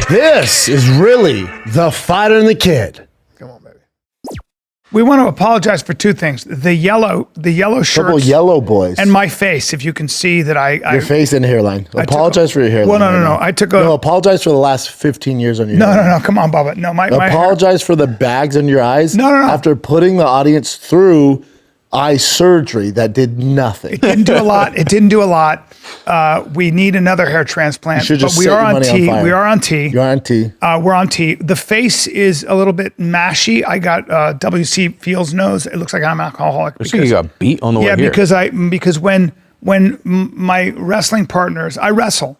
This is really the Fighter and the Kid. Come on, baby. We want to apologize for two things: the yellow shirt, Couple yellow boys, and my face. If you can see that, your face and hairline. Apologize for your hairline. Well, no. I took a. No, apologize for the last 15 years on your. No. Come on, Bubba. No, my apologize for the bags on your eyes. No. After putting the audience through eye surgery that did nothing. It didn't do a lot. We need another hair transplant. But we are on T. We are on T. You're on T. We're on T. The face is a little bit mashy. I got WC Fields nose. It looks like I'm alcoholic. Looks like you got beat on the way here. Yeah, because when my wrestling partners, I wrestle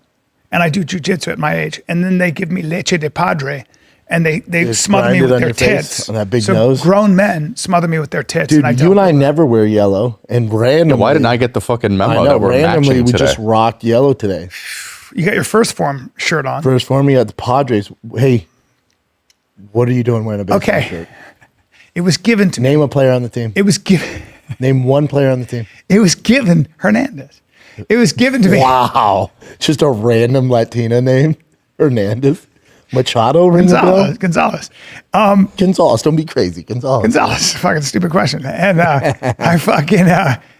and I do jujitsu at my age, and then they give me leche de padre. And they smother me with their tits. On that big nose. Grown men smother me with their tits. Dude, and you and I never wear yellow. And randomly. Yeah, why didn't I get the fucking memo that we're randomly matching we today? just rocked yellow today. You got your first form shirt on. First form, you got the Padres. Hey, what are you doing wearing a baseball shirt? It was given to me. Name a player on the team. It was given. Name one player on the team. It was given Hernandez. It was given to me. Wow. Just a random Latina name. Hernandez. Machado rings a bell? Gonzalez. Gonzalez, don't be crazy. Gonzalez, fucking stupid question. And I fucking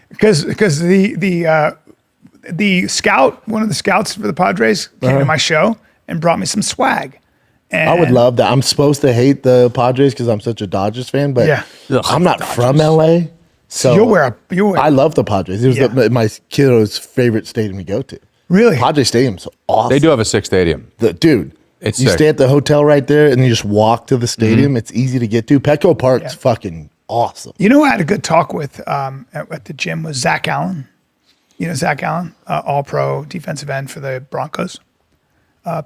because the scout, one of the scouts for the Padres, came to my show and brought me some swag. And I would love that. I'm supposed to hate the Padres because I'm such a Dodgers fan, but I'm not from LA. So you'll wear. I love the Padres. It was my kiddo's favorite stadium to go to. Really? Padre Stadium's awesome. They do have a sick stadium. Dude. You stay at the hotel right there, and you just walk to the stadium. It's easy to get to. Petco Park's fucking awesome. You know who I had a good talk with at the gym was Zach Allen. You know Zach Allen, all-pro defensive end for the Broncos.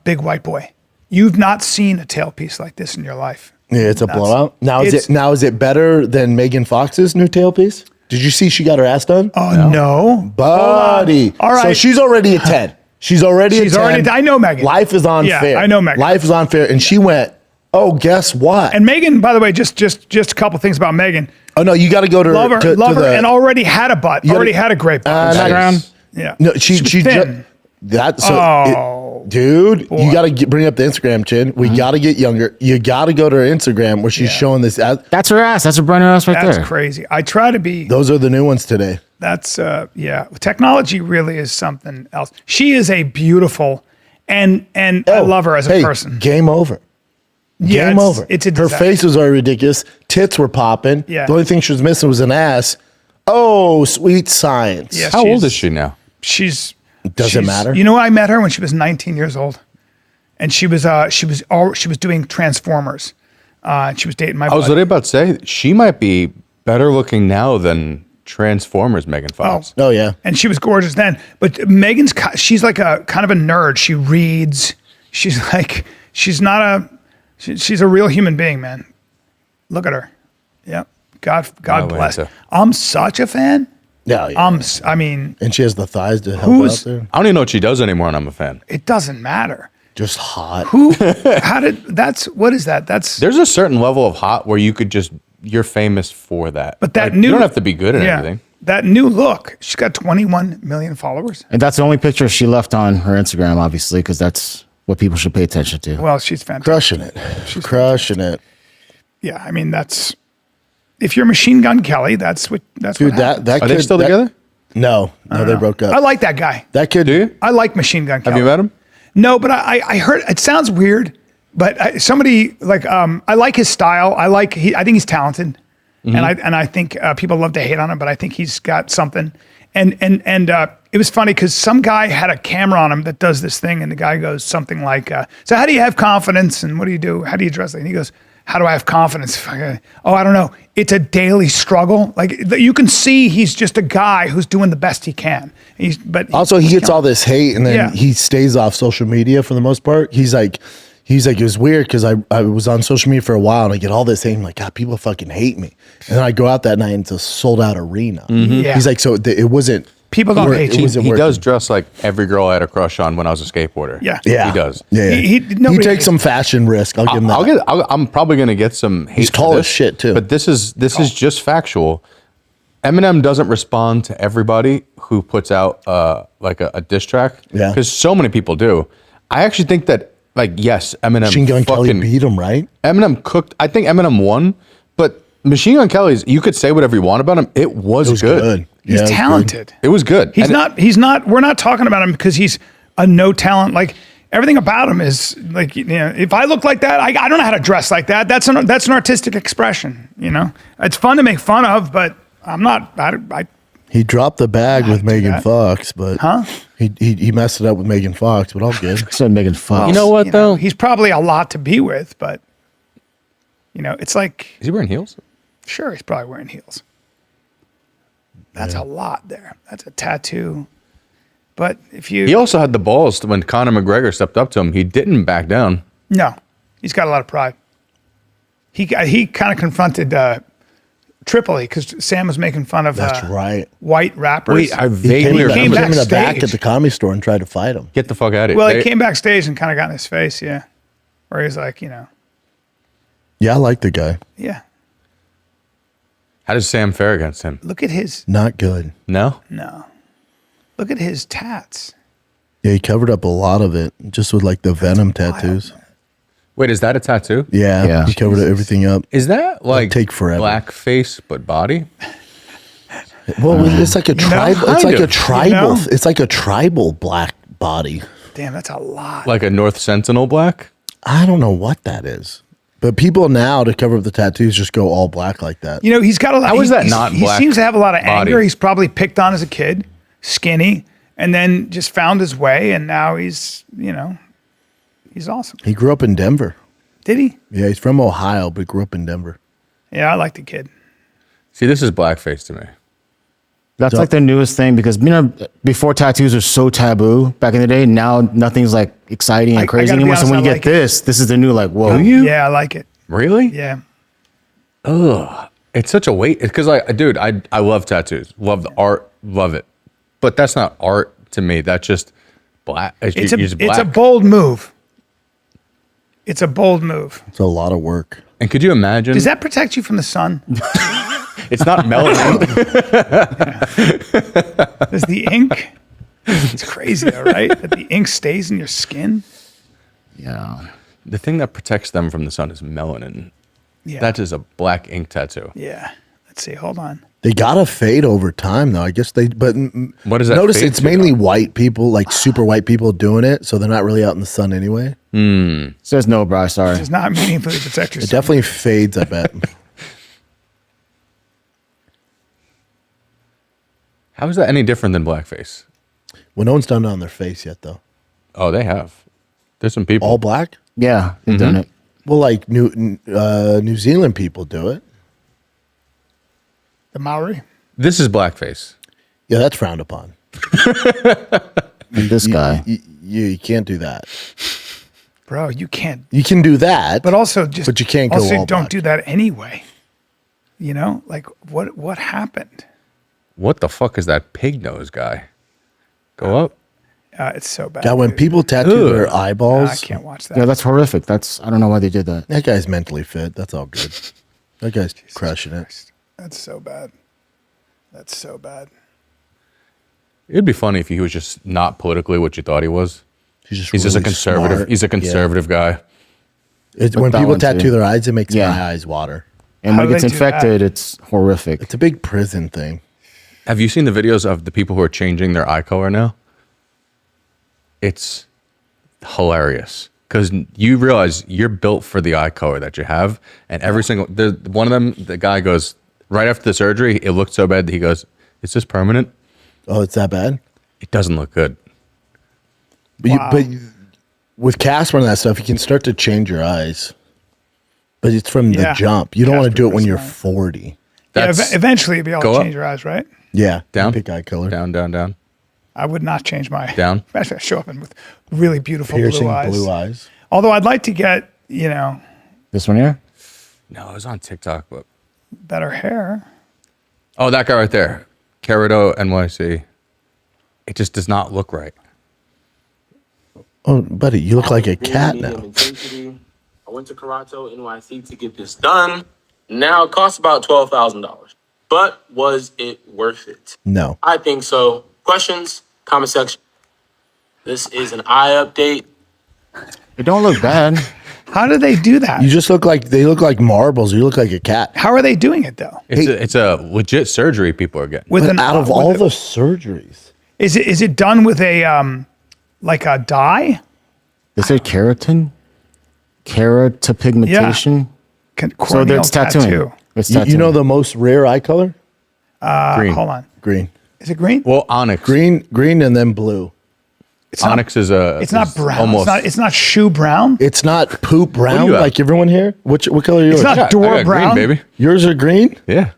Big white boy. You've not seen a tailpiece like this in your life. Yeah, it's a blowout. Now is it better than Megan Fox's new tailpiece? Did you see she got her ass done? Oh, no. Buddy. All right. So she's already a 10. She's already a 10. I know Megan. Life is unfair. Yeah, I know Megan. Life is unfair. And she went, oh, guess what? And Megan, by the way, just a couple things about Megan. Oh, no, you got to go to her. Love her, and already had a butt. Already had a great butt. Nice. Yeah. No, she thin. Dude, boy. You got to bring up the Instagram, Chin. We got to get younger. You got to go to her Instagram where she's showing this. That's her ass. That's her brand new ass right there. That's crazy. I try to be. Those are the new ones today. That's, technology really is something else. She is a beautiful, and I love her as a person. Game over. Yeah, Game over. It's a her face was already ridiculous. Tits were popping. Yeah. The only thing she was missing was an ass. Oh, sweet science. Yeah, How old is she now? Doesn't matter. You know, I met her when she was 19 years old, and she was doing Transformers. She was dating my. I was about to say she might be better looking now than Transformers Megan Fox. Oh yeah. And she was gorgeous then. But Megan's she's like a kind of a nerd. She reads. She's a real human being, man. Look at her. Yeah. God bless. I'm such a fan. Yeah. I mean, and she has the thighs to help out there. I don't even know what she does anymore, and I'm a fan. It doesn't matter. Just hot. What is that? There's a certain level of hot where you're famous for that. But that you don't have to be good at anything. That new look, she's got 21 million followers. And that's the only picture she left on her Instagram, obviously, because that's what people should pay attention to. Well, she's fantastic. Crushing it. She's crushing it. Yeah, I mean, if you're Machine Gun Kelly, that's what happens. Are they still together? No, they broke up. I like that guy. That kid. Do you? I like Machine Gun Kelly. Have you met him? No, but I heard, it sounds weird, but somebody like, I like his style. I think he's talented. And I think people love to hate on him, but I think he's got something. And it was funny because some guy had a camera on him that does this thing, and the guy goes something like, so how do you have confidence, and what do you do? How do you dress? And he goes, how do I have confidence? I don't know. It's a daily struggle. Like, you can see he's just a guy who's doing the best he can. But he gets all this hate, and then he stays off social media for the most part. He's like, it was weird because I was on social media for a while, and I get all this hate. I'm like, God, people fucking hate me. And then I go out that night, and it's a sold out arena. Yeah. He's like, so it wasn't. People don't hate you. He does dress like every girl I had a crush on when I was a skateboarder. Yeah. He does. Yeah. He takes some fashion risk. I'll give him that. I'm probably going to get some hate. He's tall as shit too. But this is just factual. Eminem doesn't respond to everybody who puts out like a diss track. Yeah. Because so many people do. I actually think that like, yes, Eminem Machine Gun Kelly fucking beat him, right? Eminem cooked. I think Eminem won, but Machine Gun Kelly's. You could say whatever you want about him. It was good. He's Yeah, it was talented. It was good. He's And not. We're not talking about him because he's a no talent. Like everything about him is like, if I look like that, I don't know how to dress like that. That's an artistic expression. It's fun to make fun of, but I'm not. He dropped the bag with Megan that. Fox, but he messed it up with Megan Fox, but all good. Said Megan Fox. You know what though? He's probably a lot to be with, but it's like, Is he wearing heels? sure, he's probably wearing heels. That's a lot there. That's a tattoo. But if you He also had the balls to, when Conor McGregor stepped up to him. He didn't back down. no, he's got a lot of pride. He kind of confronted Tripoli because Sam was making fun of That's right. white rappers. Wait, I He vaguely came came remember. in the back backstage. at the comedy store and tried to fight him. Get the fuck out of here. Well, he came backstage and kind of got in his face, yeah. Where he's like, Yeah, I like the guy. yeah, How does Sam fare against him? look at his, Not good. No. look at his tats. Yeah, he covered up a lot of it just with like the Venom tattoos. Wait, is that a tattoo? Yeah, Yeah. he covered everything up. Is that like take forever. blackface but body? Well, it's like a tribal. It's like a kind of, tribal. It's like a tribal black body. Damn, that's a lot. Like a North Sentinel black? I don't know what that is, but people now to cover up the tattoos just go all black like that. He's got a lot. How is that he's- not He black seems to have a lot of body? anger. He's probably picked on as a kid, skinny, and then just found his way, and now he's awesome. He grew up in Denver. Did he? Yeah, he's from Ohio, but grew up in Denver. Yeah, I like the kid. See, this is blackface to me. That's like the newest thing because before tattoos were so taboo back in the day. Now nothing's like exciting and I crazy gotta be anymore. So honest, when you I get like it. this is the new like whoa. Yeah, I like it. Really? Yeah. It's such a weight. Because I love tattoos. Love the art. Love it. But that's not art to me. That's just black. It's you're just it's a black. bold move. It's a bold move. It's a lot of work. And could you imagine? Does that protect you from the sun? It's not melanin. Does the ink? It's crazy, though, right? That the ink stays in your skin. Yeah. The thing that protects them from the sun is melanin. Yeah. That is a black ink tattoo. Yeah. Let's see. Hold on. They gotta fade over time, though. I guess but What does that notice fade it's to, mainly though? white people, like super white people, doing it, so they're not really out in the sun anyway. Says no, bro. Sorry. Does not meaningfully protect It yourself. definitely fades. I bet. How is that any different than blackface? Well, no one's done it on their face yet, though. Oh, they have. There's some people. All black. Yeah, they've done it. Well, like New Zealand people do it. The Maori. This is blackface. Yeah, that's frowned upon. And this guy. You can't do that. Bro, you can't. You can do that, But also just. But you can't go also all don't black. do that anyway. Like what happened? What the fuck is that pig nose guy? Go up. It's so bad. God, when dude. people tattoo their I eyeballs, can't watch that. Yeah, that's horrific. I don't know why they did that. that guy's mentally fit. That's all good. That guy's crushing it. That's so bad. That's so bad. It'd be funny if he was just not politically what you thought he was. He's just a really conservative. smart. He's a conservative guy. It's, when that people one too. tattoo their eyes, it makes Yeah. my eyes water. And How when do it gets they do that? infected, it's horrific. It's a big prison thing. Have you seen the videos of the people who are changing their eye color now? It's hilarious because you realize you're built for the eye color that you have, and every single one of them, the guy goes right after the surgery. It looked so bad that he goes, "Is this permanent?" Oh, it's that bad? It doesn't look good. But, Wow. with Casper and that stuff, you can start to change your eyes. But it's from the Yeah. jump. You don't want to Casper do it when was you're smart. 40. That's eventually you'll be able go to up. change your eyes, right? Yeah. down, Pick eye color. down, down, down. I would not change my Down. Actually, I show up in with really beautiful Piercing blue eyes. eyes. Although I'd like to get This one here? No, it was on TikTok, but better hair. oh, that guy right there, Carito NYC. It just does not look right. Oh, buddy, you look like a cat Medium now. intensity. I went to Karato NYC to get this done. Now it costs about $12,000. But was it worth it? No. I think so. Questions? Comment section. This is an eye update. It don't look bad. How do they do that? You just look like marbles. You look like a cat. How are they doing it though? It's a legit surgery people are getting. With Out of all the surgeries, is it done with a like a dye? They said keratin, keratopigmentation. So Corneal that's tattooing. It's you tattooing. know the most rare eye color? Green. Hold on. Green. Is it green? Well, onyx. Green, and then blue. It's not, Onyx is a. it's not is brown. Almost. It's not shoe brown. It's not poop brown you have? like everyone here. What color are yours? It's not I door got brown. green, baby. Yours are green? Yeah.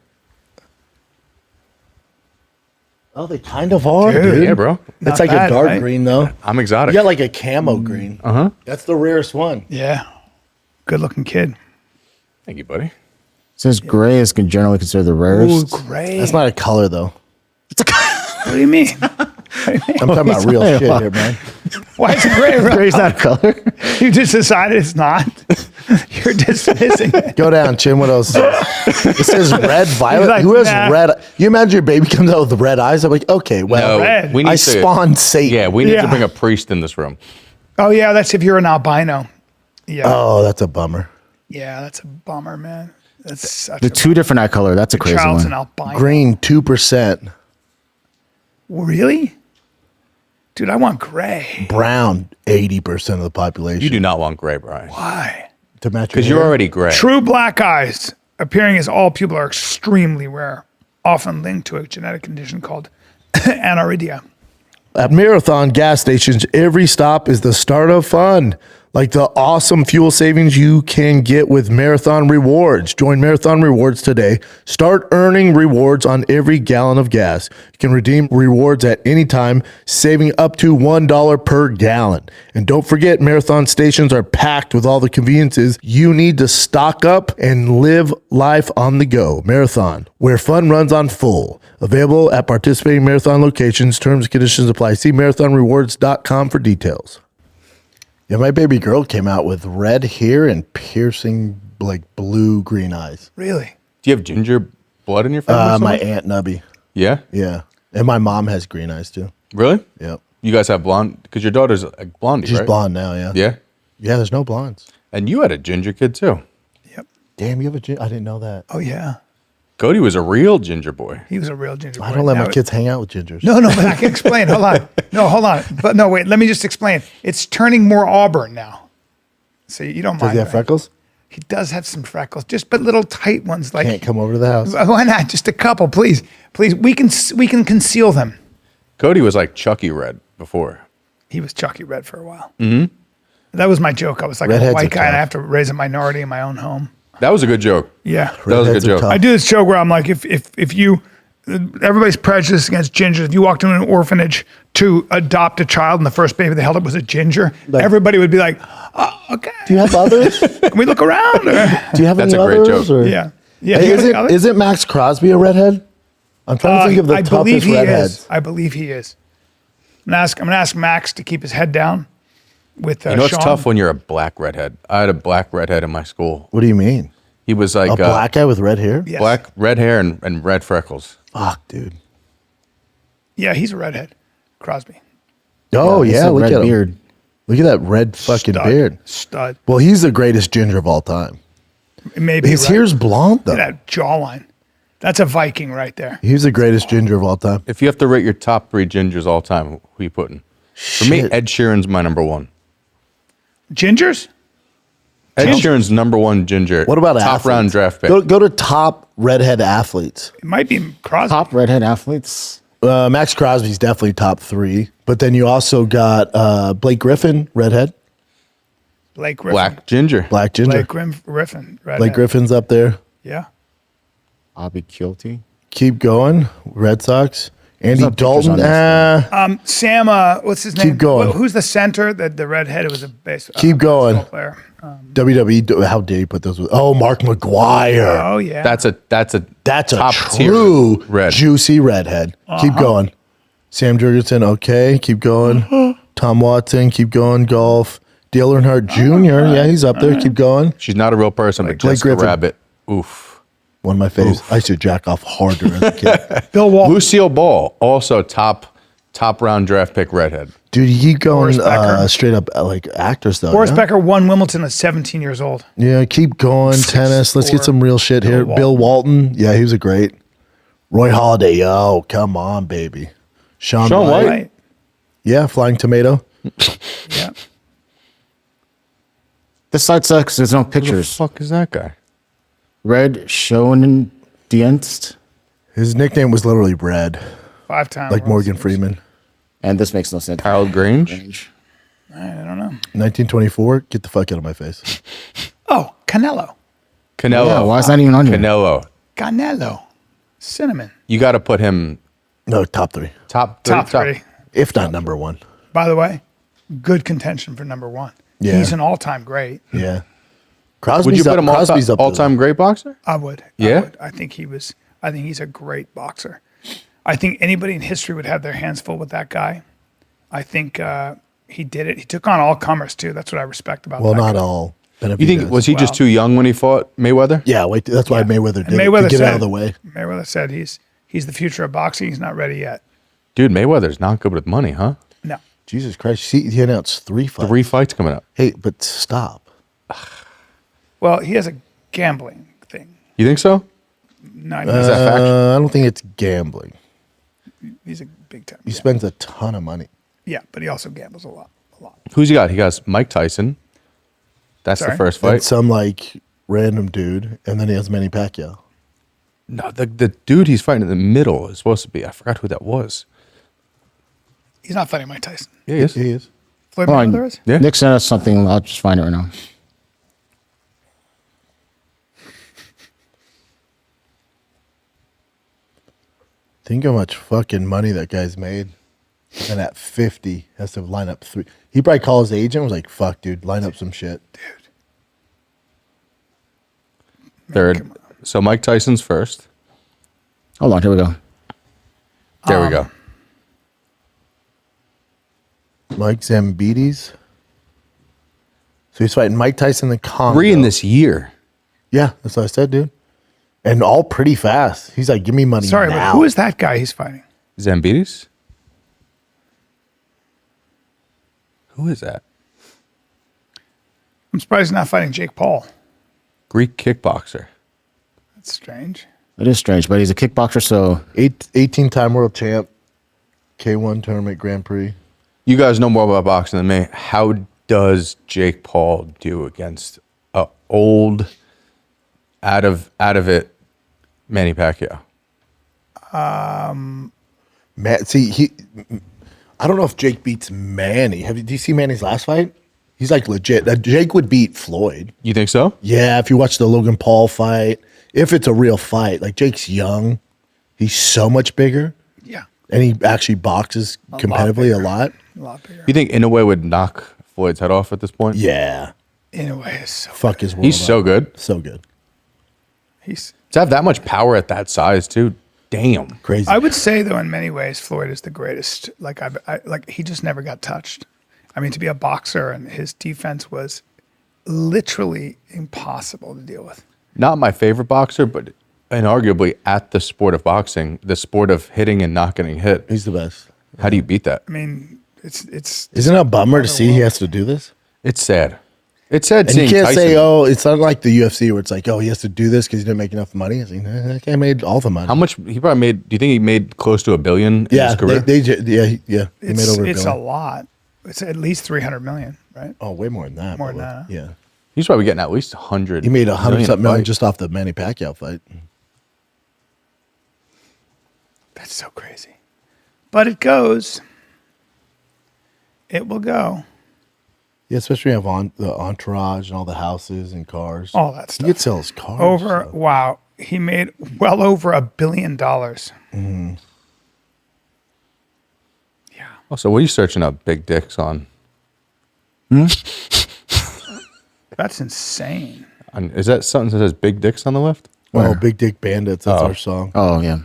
Oh, they kind of are, Dude. dude. Yeah, bro. Not It's like bad, a dark right? green though. I'm exotic. You got like a camo green. Uh-huh. That's the rarest one. Yeah. Good looking kid. Thank you, buddy. Since gray is generally considered the Ooh, rarest. gray. That's not a color though. What do you mean? I'm talking about real shit here, man. Why is it gray? Bro? Gray's not a color. You just decided it's not. You're dismissing it. Go down, Chin. What else? It says red, violet. like, Who has nah. red? You imagine your baby comes out with red eyes. I'm like, okay, well, No, red. we need I to, spawned Satan. Yeah, we need Yeah. to bring a priest in this room. Oh yeah, that's if you're an albino. Yeah. Oh, that's a bummer. Yeah, that's a bummer, man. That's such The a two different eye color. That's a crazy child's an one. albino. Green, 2%. Really? Dude, I want gray. Brown, 80% of the population. You do not want gray, Brian. Why? To match your Because you're hair. already gray. True black eyes appearing as all pupil are extremely rare, often linked to a genetic condition called aniridia. At Marathon gas stations, every stop is the start of fun. Like the awesome fuel savings you can get with Marathon Rewards. Join Marathon Rewards today. Start earning rewards on every gallon of gas. You can redeem rewards at any time, saving up to $1 per gallon. And don't forget, Marathon stations are packed with all the conveniences you need to stock up and live life on the go. Marathon, where fun runs on full. Available at participating Marathon locations. Terms and conditions apply. See marathonrewards.com for details. Yeah, my baby girl came out with red hair and piercing, like blue-green eyes. Really? Do you have ginger blood in your family? or My something? Aunt Nubby. Yeah? Yeah. And my mom has green eyes, too. Really? Yep. You guys have blonde? Because your daughter's a blondie, She's right? blonde now, yeah. Yeah? Yeah, there's no blondes. And you had a ginger kid, too. Yep. Damn, you have a ginger? I didn't know that. Oh yeah. Cody was a real ginger boy. He was a real ginger boy. I don't let my Now- kids hang out with gingers. No, but I can explain. Hold on. No, hold on. But no, wait. Let me just explain. It's turning more auburn now. So you don't Does mind. he have right? freckles? He does have some freckles, but little tight ones. Like Can't come over to the house. why not? Just a couple, please. Please, we can conceal them. Cody was like Chucky Red before. He was Chucky Red for a while. Mm-hmm. That was my joke. I was like Redheads a white are guy and I tough. have to raise a minority in my own home. That was a good joke. Yeah. That was a Redheads good are joke. tough. I do this joke where I'm like, if you, everybody's prejudiced against gingers. If you walked into an orphanage to adopt a child and the first baby they held up was a ginger, everybody would be like, oh, okay. Do you have others? Do Can we look around? you have That's any a great others? joke. Or? Yeah. Yeah. Hey, You got any others? isn't Max Crosby a redhead? I'm trying to think of the I believe toughest he redheads. is. I believe he is. I'm gonna ask Max to keep his head down with You know, it's Sean. tough when you're a black redhead. I had a black redhead in my school. What do you mean? He was like A black guy with red hair? Yes. black, red hair, and red freckles. Fuck, dude. Yeah, he's a redhead. Crosby. Oh, It's yeah. a Look red at him. beard. Look at that red fucking Stud. beard. Stud. Well, he's the greatest ginger of all time. Maybe His right. hair's blonde, Look though. at that jawline. That's a Viking right there. He's the greatest ginger of all time. If you have to rate your top 3 gingers all time, who are you putting? For me, Shit. Ed Sheeran's my number 1. Gingers? Ed Sheeran's number 1 ginger. What about top athletes? round draft pick? Go to top redhead athletes. It might be Crosby. Top redhead athletes. Max Crosby's definitely top 3. But then you also got Blake Griffin, redhead. Blake Griffin. Black ginger. Black ginger. Griffin. Redhead. Blake Griffin's up there. Yeah. Bobby Kilty. Keep going. Red Sox. Andy There's no pictures Dalton. on this Sam, what's his name? Keep going. Who's the center? The redhead who was a Keep going. baseball player. WWE. How dare you put those with? Oh, Mark McGuire. Oh yeah. That's a That's a top tier true red. juicy redhead. Keep going. Sam Jurgensen. Okay. Keep going. Tom Watson. Keep going. Golf. Dale Earnhardt Jr. Yeah, he's up there. Keep going. She's not a real person, but Blake Jessica Griffin. Rabbit. Oof. One of my faves. I used to jack off harder as a kid. Bill Walton. Lucille Ball, also top round draft pick redhead. Dude, you keep going Boris Becker. straight up like actors though. Boris yeah? Becker won Wimbledon at 17 years old. Yeah, keep going. Tennis. Let's get some real shit here. Bill Walton. Yeah, he was a great. Roy Halladay. Yo, come on, baby. Sean White. Right. Yeah, Flying Tomato. Yeah. This side sucks. There's no pictures. Who the fuck is that guy? Red Schoendienst. His nickname was literally Red, 5-time. like World Morgan Series. Freeman. And this makes no sense. Harold Grange? I don't know. 1924. Get the fuck out of my face. Oh, Canelo. Canelo. Yeah, why is that even on here? Canelo. Canelo. Cinnamon. You got to put him No, top 3, top Top 3. if not number 1. By the way, good contention for number 1. Yeah. He's an all-time great. Yeah. Crosby's Would you put him Crosby's up there. all-time great boxer? I would. Yeah? I would. I think he's a great boxer. I think anybody in history would have their hands full with that guy. I think he did it. He took on all comers too. That's what I respect about Well, that not guy. all. You think, was he just too young when he fought Mayweather? Yeah, wait. That's why Mayweather did And Mayweather it, to get said, out of the way. Mayweather said he's the future of boxing. He's not ready yet. Dude, Mayweather's not good with money, huh? No. Jesus Christ. See, he announced 3 fights. 3 fights coming up. Hey, but stop. Well, he has a gambling thing. You think so? No, Is that fact? I don't think it's gambling. he's a big time. He spends a ton of money. Yeah, but he also gambles a lot. Who's he got? He got Mike Tyson. That's Sorry? the first And fight. some like random dude, and then he has Manny Pacquiao. No, the dude he's fighting in the middle is supposed to be. I forgot who that was. He's not fighting Mike Tyson. Yeah, he is. He is. Floyd Hold on. Mayweather is? Yeah. Nick sent us something. I'll just find it right now. Think how much fucking money that guy's made. And at 50, has to line up 3. He probably called his agent and was like, fuck, dude, line up some shit. Third. So Mike Tyson's first. Hold on. Here we go. There we go. Mike Zambides. So he's fighting Mike Tyson in the Congo. 3 in this year. Yeah, that's what I said, dude. And all pretty fast. He's like, give me money Sorry, now. but who is that guy he's fighting? Zambides? Who is that? I'm surprised he's not fighting Jake Paul. Greek kickboxer. That's strange. It is strange, but he's a kickboxer, so 18-time world champ. K1 tournament Grand Prix. You guys know more about boxing than me. How does Jake Paul do against a old, out of it Manny Pacquiao? See, I don't know if Jake beats Manny. Do you see Manny's last fight? He's like legit. Jake would beat Floyd. You think so? Yeah, if you watch the Logan Paul fight, if it's a real fight, like Jake's young, he's so much bigger, Yeah, and he actually boxes competitively a lot. a lot bigger. You think Inoue would knock Floyd's head off at this point? Yeah, In a way, it's so fuck his world. He's so up. good. so good, he's. To have that much power at that size, too. Damn. crazy. I would say though, in many ways, Floyd is the greatest. Like like he just never got touched. I mean, to be a boxer and his defense was literally impossible to deal with. Not my favorite boxer, but inarguably at the sport of boxing, the sport of hitting and not getting hit. He's the best. How do you beat that? I mean, it's Isn't it a bummer to see he has to do this? It's sad. It's sad And seeing you can't Tyson. say, oh, it's not like the UFC where it's like, oh, he has to do this because he didn't make enough money. I think that guy made all the money. How much he probably made? Do you think he made close to $1 billion in Yeah, his career? yeah. He made over $1 it's a billion. lot. It's at least 300 million, right? Oh, way more than that. More than probably. that, Yeah. He's probably getting at least 100. He made 100-something million fight. just off the Manny Pacquiao fight. That's so crazy. But it goes. It will go. Yeah, especially when you have the entourage and all the houses and cars. All that He stuff. could sell his cars. Over, so. wow. He made well over $1 billion. Yeah. Oh, so what are you searching up big dicks on? That's insane. Is that something that says big dicks on the left? Oh, Big Dick Bandits. That's our song. oh yeah.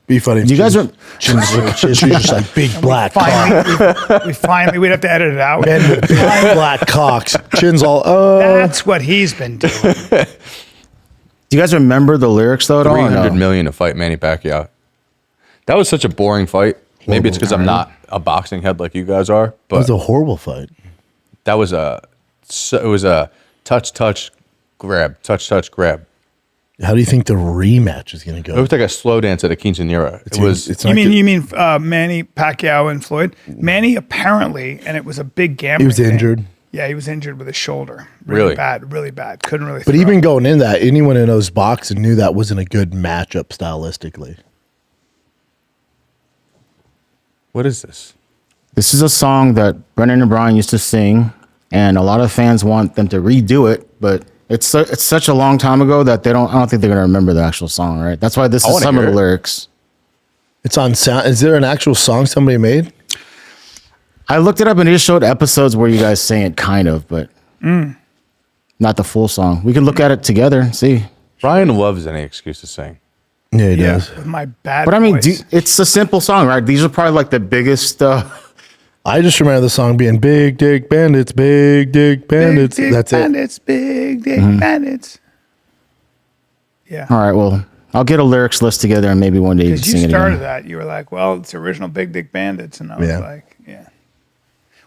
Be funny. You guys are She's just like big black cock. Finally, we'd have to edit it out. Men with big black cocks. Chin's all, That's what he's been doing. Do you guys remember the lyrics though at all? or no? 300 million to fight Manny Pacquiao. That was such a boring fight. Maybe it's because I'm not a boxing head like you guys are, It but was a horrible fight. it was a touch, grab, touch, grab. How do you think the rematch is going to It go? was like a slow dance at a quinceanera. It was. It's You not mean good. you mean Manny Pacquiao and Floyd? Manny apparently, and it was a big gambling. He was thing. injured. Yeah, he was injured with his shoulder. Really? Really bad. Couldn't really. But throw. even going in that, anyone who knows boxing knew that wasn't a good matchup stylistically. What is this? This is a song that Brennan and Bryan used to sing, and a lot of fans want them to redo it, but it's such a long time ago that I don't think they're gonna remember the actual song, right? That's why this is wanna some of hear the it. lyrics. It's on sound. Is there an actual song somebody made? I looked it up and it just showed episodes where you guys sang it, kind of, but not the full song. We can look at it together and see. Bryan loves any excuse to sing. Yeah, he yeah, does. with my bad. But I mean, voice. it's a simple song, right? These are probably like the biggest. I just remember the song being "Big Dick Bandits, Big Dick Bandits." Big dick That's bandits, big dick bandits. Yeah. All right, well, I'll get a lyrics list together and maybe one day you can Because sing you it started again. that. You were like, well, it's original Big Dick Bandits. And I was Yeah. like, yeah.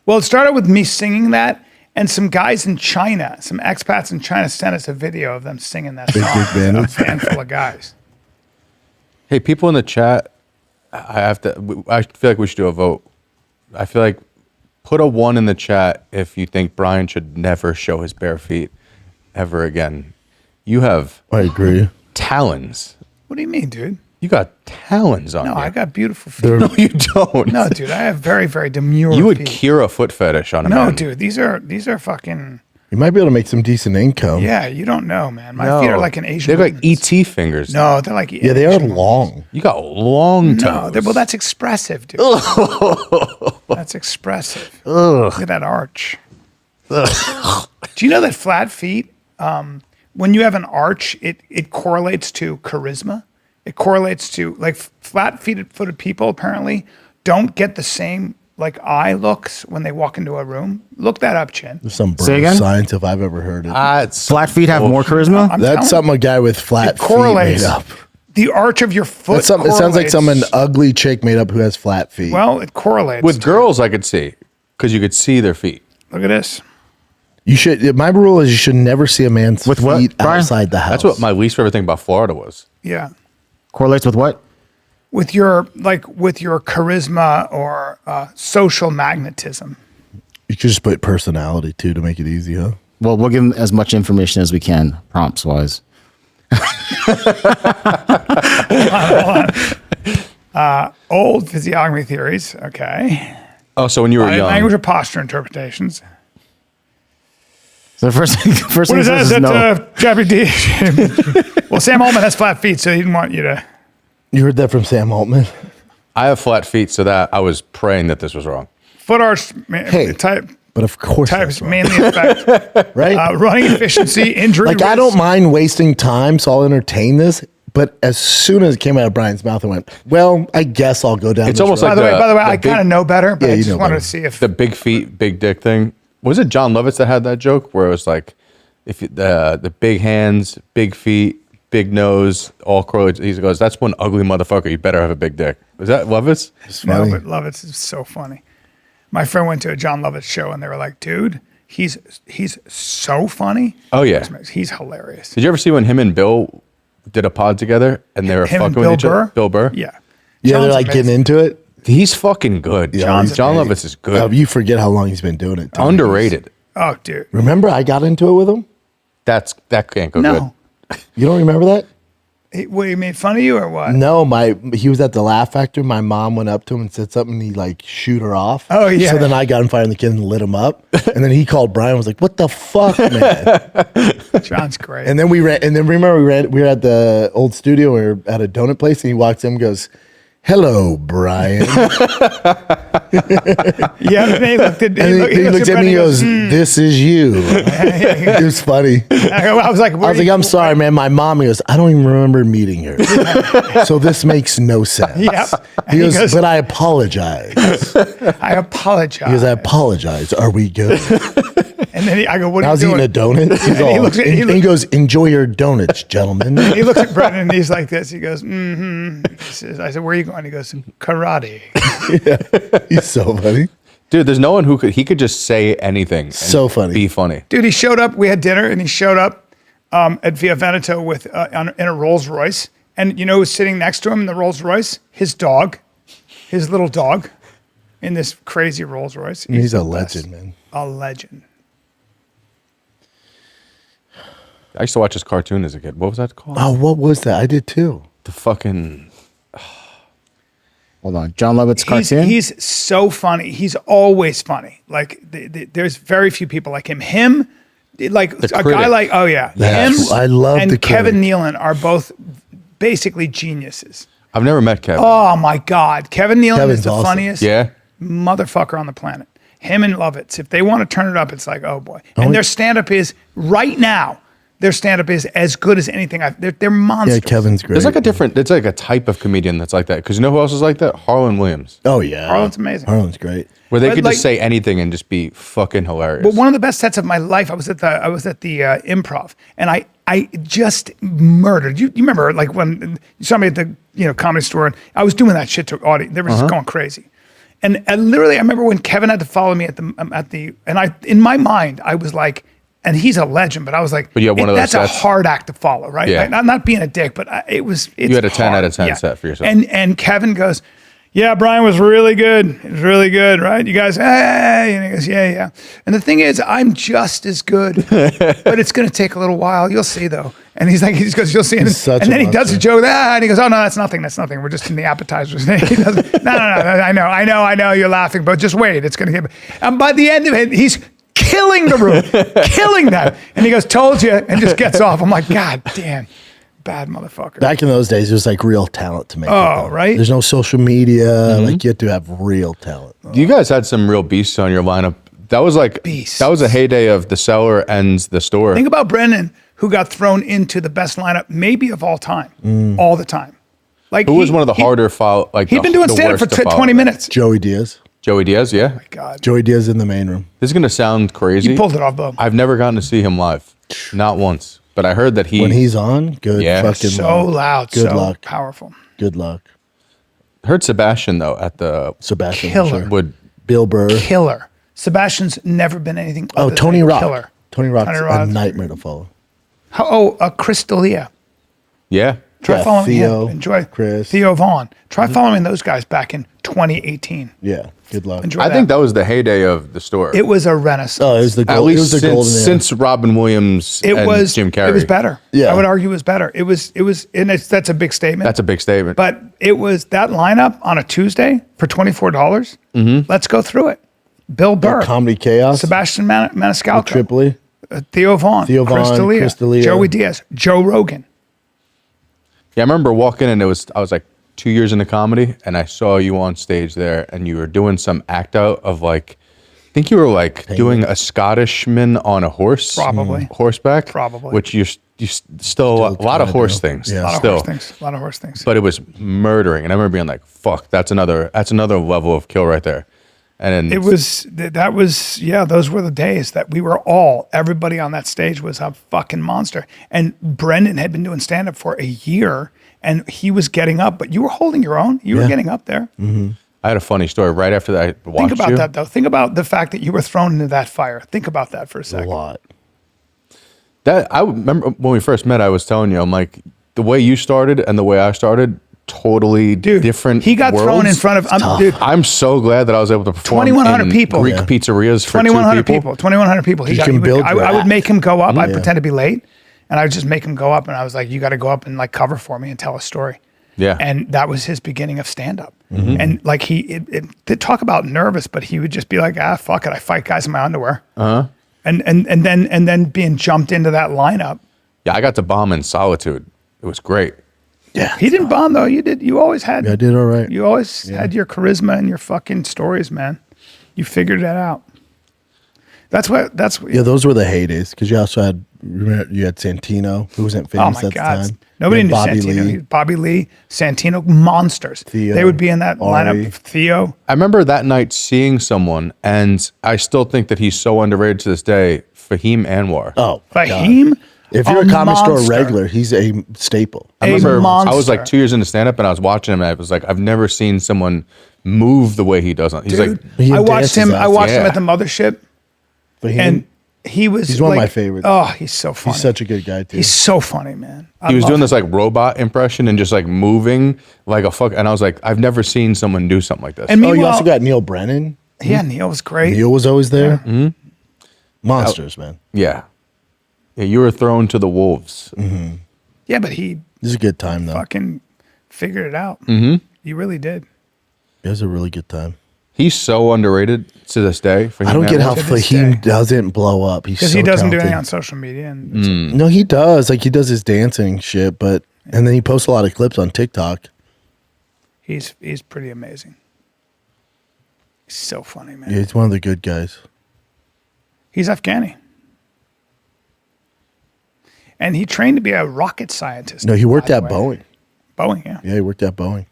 Well, it started with me singing that, and some guys in China, some expats in China sent us a video of them singing that song. Dick Bandits. A handful of guys. Hey, people in the chat, I feel like we should do a vote. I feel like put a 1 in the chat if you think Bryan should never show his bare feet ever again. You have I agree. talons. What do you mean, dude? You got talons on No, you. I got beautiful feet. They're- No, you don't. No, dude, I have very, very demure You would feet. cure a foot fetish on a No, man. dude, these are fucking. You might be able to make some decent income. Yeah, you don't know, man. My No. feet are like an Asian. They're like woman's. ET fingers. No, they're like Yeah, they are long. You got long toes. No, well, that's expressive, dude. That's expressive. Look at that arch. Do you know that flat feet, when you have an arch, it correlates to charisma? It correlates to, like, flat-footed people, apparently, don't get the same, like, eye looks when they walk into a room. Look that up, Chin. There's some Say bro again? science if I've ever heard it. It's Flat feet have more charisma? I'm telling That's you, something a guy with flat it feet correlates. made up. The arch of your foot It sounds like correlates. some ugly chick made up who has flat feet. Well, it correlates. with girls, I could see because you could see their feet. Look at this. You should. My rule is you should never see a man's With what, feet Bryan? outside the house. That's what my least favorite thing about Florida was. Yeah. Correlates with what? With your charisma or social magnetism. You could just put personality too to make it easy, huh? Well, we'll give them as much information as we can, prompts wise. Old physiognomy theories. Okay. Oh, so when you were Body young, language or posture interpretations. So the first thing What it is that? says Is is no. that Jeffrey D? Well, Sam Altman has flat feet, so he didn't want you to. You heard that from Sam Altman? I have flat feet, so that I was praying that this was wrong. Foot arch Hey, type But of course, types that's wrong. mainly affect right? running efficiency, injury. Like, I risk. don't mind wasting time, so I'll entertain this. But as soon as it came out of Brian's mouth, I went, "Well, I guess I'll go down." It's this almost road." like By the way, the I kind of know better, but Yeah, I you just know wanted better. to see if the big feet, big dick thing. Was it Jon Lovitz that had that joke where it was like, if you, the big hands, big feet, big nose, all correlates? He goes, "That's one ugly motherfucker. You better have a big dick." Was that Lovitz? It's no, funny. but Lovitz is so funny. My friend went to a Jon Lovitz show, and they were like, "Dude, he's so funny." Oh yeah. He's hilarious. Did you ever see when him and Bill did a pod together and they were Him fucking and with each other? Burr? Bill Burr. Yeah. Yeah, John's they're like getting amazing. into it. He's fucking good. Jon John's Lovitz is good. You forget how long he's been doing it. too. Underrated. Oh, dude. Remember, I got into it with him. That can't go No. good. You don't remember that? What, he made fun of you or what? No, he was at the Laugh Factory. My mom went up to him and said something. And he like shoot her off. Oh, yeah. So then I got him fired, and the kid and lit him up. And then he called Brian. Was like, "What the fuck, man?" John's great. And then we ran. And then remember we were at the old studio. We were at a donut place, and he walks in and goes, "Hello, Brian." Yeah, and he looked at, And he looks at me and goes, "Hmm." "This is you." It was funny. I was like, I'm sorry, man. My mom, he goes, "I don't even remember meeting her." So this makes no sense. Yep. He goes, "But I apologize." I apologize. He goes, "I apologize. Are we good?" And then I go, what are I was you eating doing? a donut. He's all, he looks at- he and he goes, enjoy your donuts, gentlemen. He looks at Brendan and he's like this. He goes, I said, where are you going? He goes, karate. He's so funny. Dude, there's no one who could just say anything. And So funny. Be funny. Dude, he showed up. We had dinner and he showed up at Via Veneto with in a Rolls Royce. And you know who's sitting next to him in the Rolls Royce? His dog, his little dog in this crazy Rolls Royce. He's a the best. legend, man. A legend. I used to watch this cartoon as a kid. What was that called? Oh, what was that? I did too. The fucking... Hold on. John Lovitz cartoon? He's so funny. He's always funny. Like there's very few people like him. Like a critic. guy like, oh yeah. Yes. Him I love and the Kevin critic. Nealon are both basically geniuses. I've never met Kevin. Oh my God. Kevin Nealon Kevin's is the awesome. funniest Yeah? motherfucker on the planet. Him and Lovitz. If they want to turn it up, it's like, oh boy. And their stand-up is right now. Their stand-up is as good as anything. They're monsters. Yeah, Kevin's great. There's like a different... It's like a type of comedian that's like that. Because you know who else is like that? Harlan Williams. Oh, yeah. Harlan's amazing. Harlan's great. Where they But could like- just say anything and just be fucking hilarious. But one of the best sets of my life, I was at the Improv, and I just murdered. You remember like when you saw me at the Comedy Store, and I was doing that shit to audience. They were just going crazy. And literally, I remember when Kevin had to follow me at the and I in my mind I was like, and he's a legend, but I was like, But you had one of those that's a sets? hard act to follow, right? Yeah. Like, I'm not being a dick, but it's You had a 10 hard. out of 10 set for yourself. And Kevin goes, yeah, Bryan was really good. It was really good, right? You guys, hey, and he goes, yeah. And the thing is, I'm just as good, but it's going to take a little while. You'll see, though. And he just goes, you'll see. And, He's such and a then he does a monster. joke, and he goes, oh, no, that's nothing. We're just in the appetizers. He doesn't, no, I know, you're laughing, but just wait. It's going to get, and by the end of it, he's killing the room, killing that. And he goes, told you, and just gets off. I'm like, God damn. Bad motherfucker. Back in those days, it was like real talent to make it. Oh, though. right? There's no social media. Like, you have to have real talent. You guys had some real beasts on your lineup. That was like... Beasts. That was a heyday of the cellar and the store. Think about Brendan, who got thrown into the best lineup maybe of all time, all the time. Like Who was one of the harder follow... Like He'd been doing the stand-up for worst to follow? 20 minutes. Joey Diaz. Joey Diaz, yeah. God, Joey Diaz in the main room. This is going to sound crazy. you pulled it off, Bo. I've never gotten to see him live. Not once. But I heard that When he's on, good Yeah. fucking So luck. loud, Good so luck. powerful. Good luck. heard Sebastian, though, at the... Sebastian. Killer. Sure. Would... Bill Burr. Killer. Sebastian's never been anything. Oh, other Tony than Rock. Killer. Tony Rock's Tony a Rock. nightmare to follow. Chris D'Elia. Yeah. Try Yeah, following Theo, him. Enjoy Chris. Theo Vaughn. Try following those guys back in 2018. Yeah. Good luck. Enjoy I think that was the heyday of the store. It was a renaissance. Oh, it was the At gold, it least was the golden era. since Robin Williams and Jim Carrey. It was better. Yeah. I would argue it was better. It was, and that's a big statement. That's a big statement. But it was that lineup on a Tuesday for $24. Mm-hmm. Let's go through it. Bill Burr, Comedy Chaos. Sebastian Maniscalco, Tripoli. Theo Vaughn, Theo Vaughn, Chris D'Elia. Joey Diaz, Joe Rogan. Yeah, I remember walking in. I was like 2 years into comedy, and I saw you on stage there, and you were doing some act out of like, I think you were like doing a Scottishman on a horse, Probably. horseback, Probably. which you still a lot of trying horse to do. things, Yeah. A lot still, of horse things. but it was murdering, and I remember being like, "Fuck, that's another level of kill right there." And then Those were the days that we were everybody on that stage was a fucking monster. And Brendan had been doing stand up for a year and he was getting up, but you were holding your own. You were getting up there. I had a funny story right after that. I watched Think about you. that though. Think about the fact that you were thrown into that fire. Think about that for a A second. lot. That I remember when we first met. I was telling you, I'm like, the way you started and the way I started, totally different. He got thrown in worlds. front of, dude, I'm so glad that I was able to perform 2,100 in people. Greek Yeah. pizzerias for 2,100 two people. 2,100 people. You can build I your would make him go up. I'd Yeah. pretend to be late and I would just make him go up. And I was like, you got to go up and like cover for me and tell a story. Yeah. And that was his beginning of stand up. Mm-hmm. And like they talk about nervous, but he would just be like, fuck it. I fight guys in my underwear. Uh-huh. And then being jumped into that lineup. Yeah, I got to bomb in solitude. It was great. Yeah. He didn't bomb though. You did. You always had. I did all right. You always had your charisma and your fucking stories, man. You figured that out. That's what. Yeah, those were the heydays because you also had remember you had Santino, who wasn't Oh famous my at God! the time. Nobody You knew had Santino. Lee. Bobby Lee, Santino, monsters. Theo, they would be in that Ari. lineup. Theo. I remember that night seeing someone, and I still think that he's so underrated to this day. Fahim Anwar. Oh, my God. Fahim. If you're a comedy store monster. regular, he's a staple. I A remember I was monster. like 2 years into stand-up, and I was watching him, and I was like, I've never seen someone move the way he does. He's Dude, like, He I watched dances him. out. I watched him Yeah. at the mothership, Fahim, and he was. He's one of like- my favorites. Oh, he's so funny. he's such a good guy too. He's so funny, man. he was doing this like robot impression and just like moving like a fuck. And I was like, I've never seen someone do something like this. And Oh, you meanwhile, also got Neil Brennan. yeah, Neil was great. Neil was always there. Mm-hmm. Monsters, man. yeah, you were thrown to the wolves. Yeah, but he This is a good time though. fucking figured it out. Mm-hmm. He really did. It was a really good time. He's so underrated to this day. Fahim I don't get Anwar. how To this Fahim day. doesn't blow up. He's Because so he doesn't do talented. anything on social media. And No, he does. Like he does his dancing shit, but and then he posts a lot of clips on TikTok. he's pretty amazing. He's so funny, man. Yeah, he's one of the good guys. He's Afghani. And he trained to be a rocket scientist. No, he worked by at the way. Boeing. Boeing, yeah. Yeah, he worked at Boeing.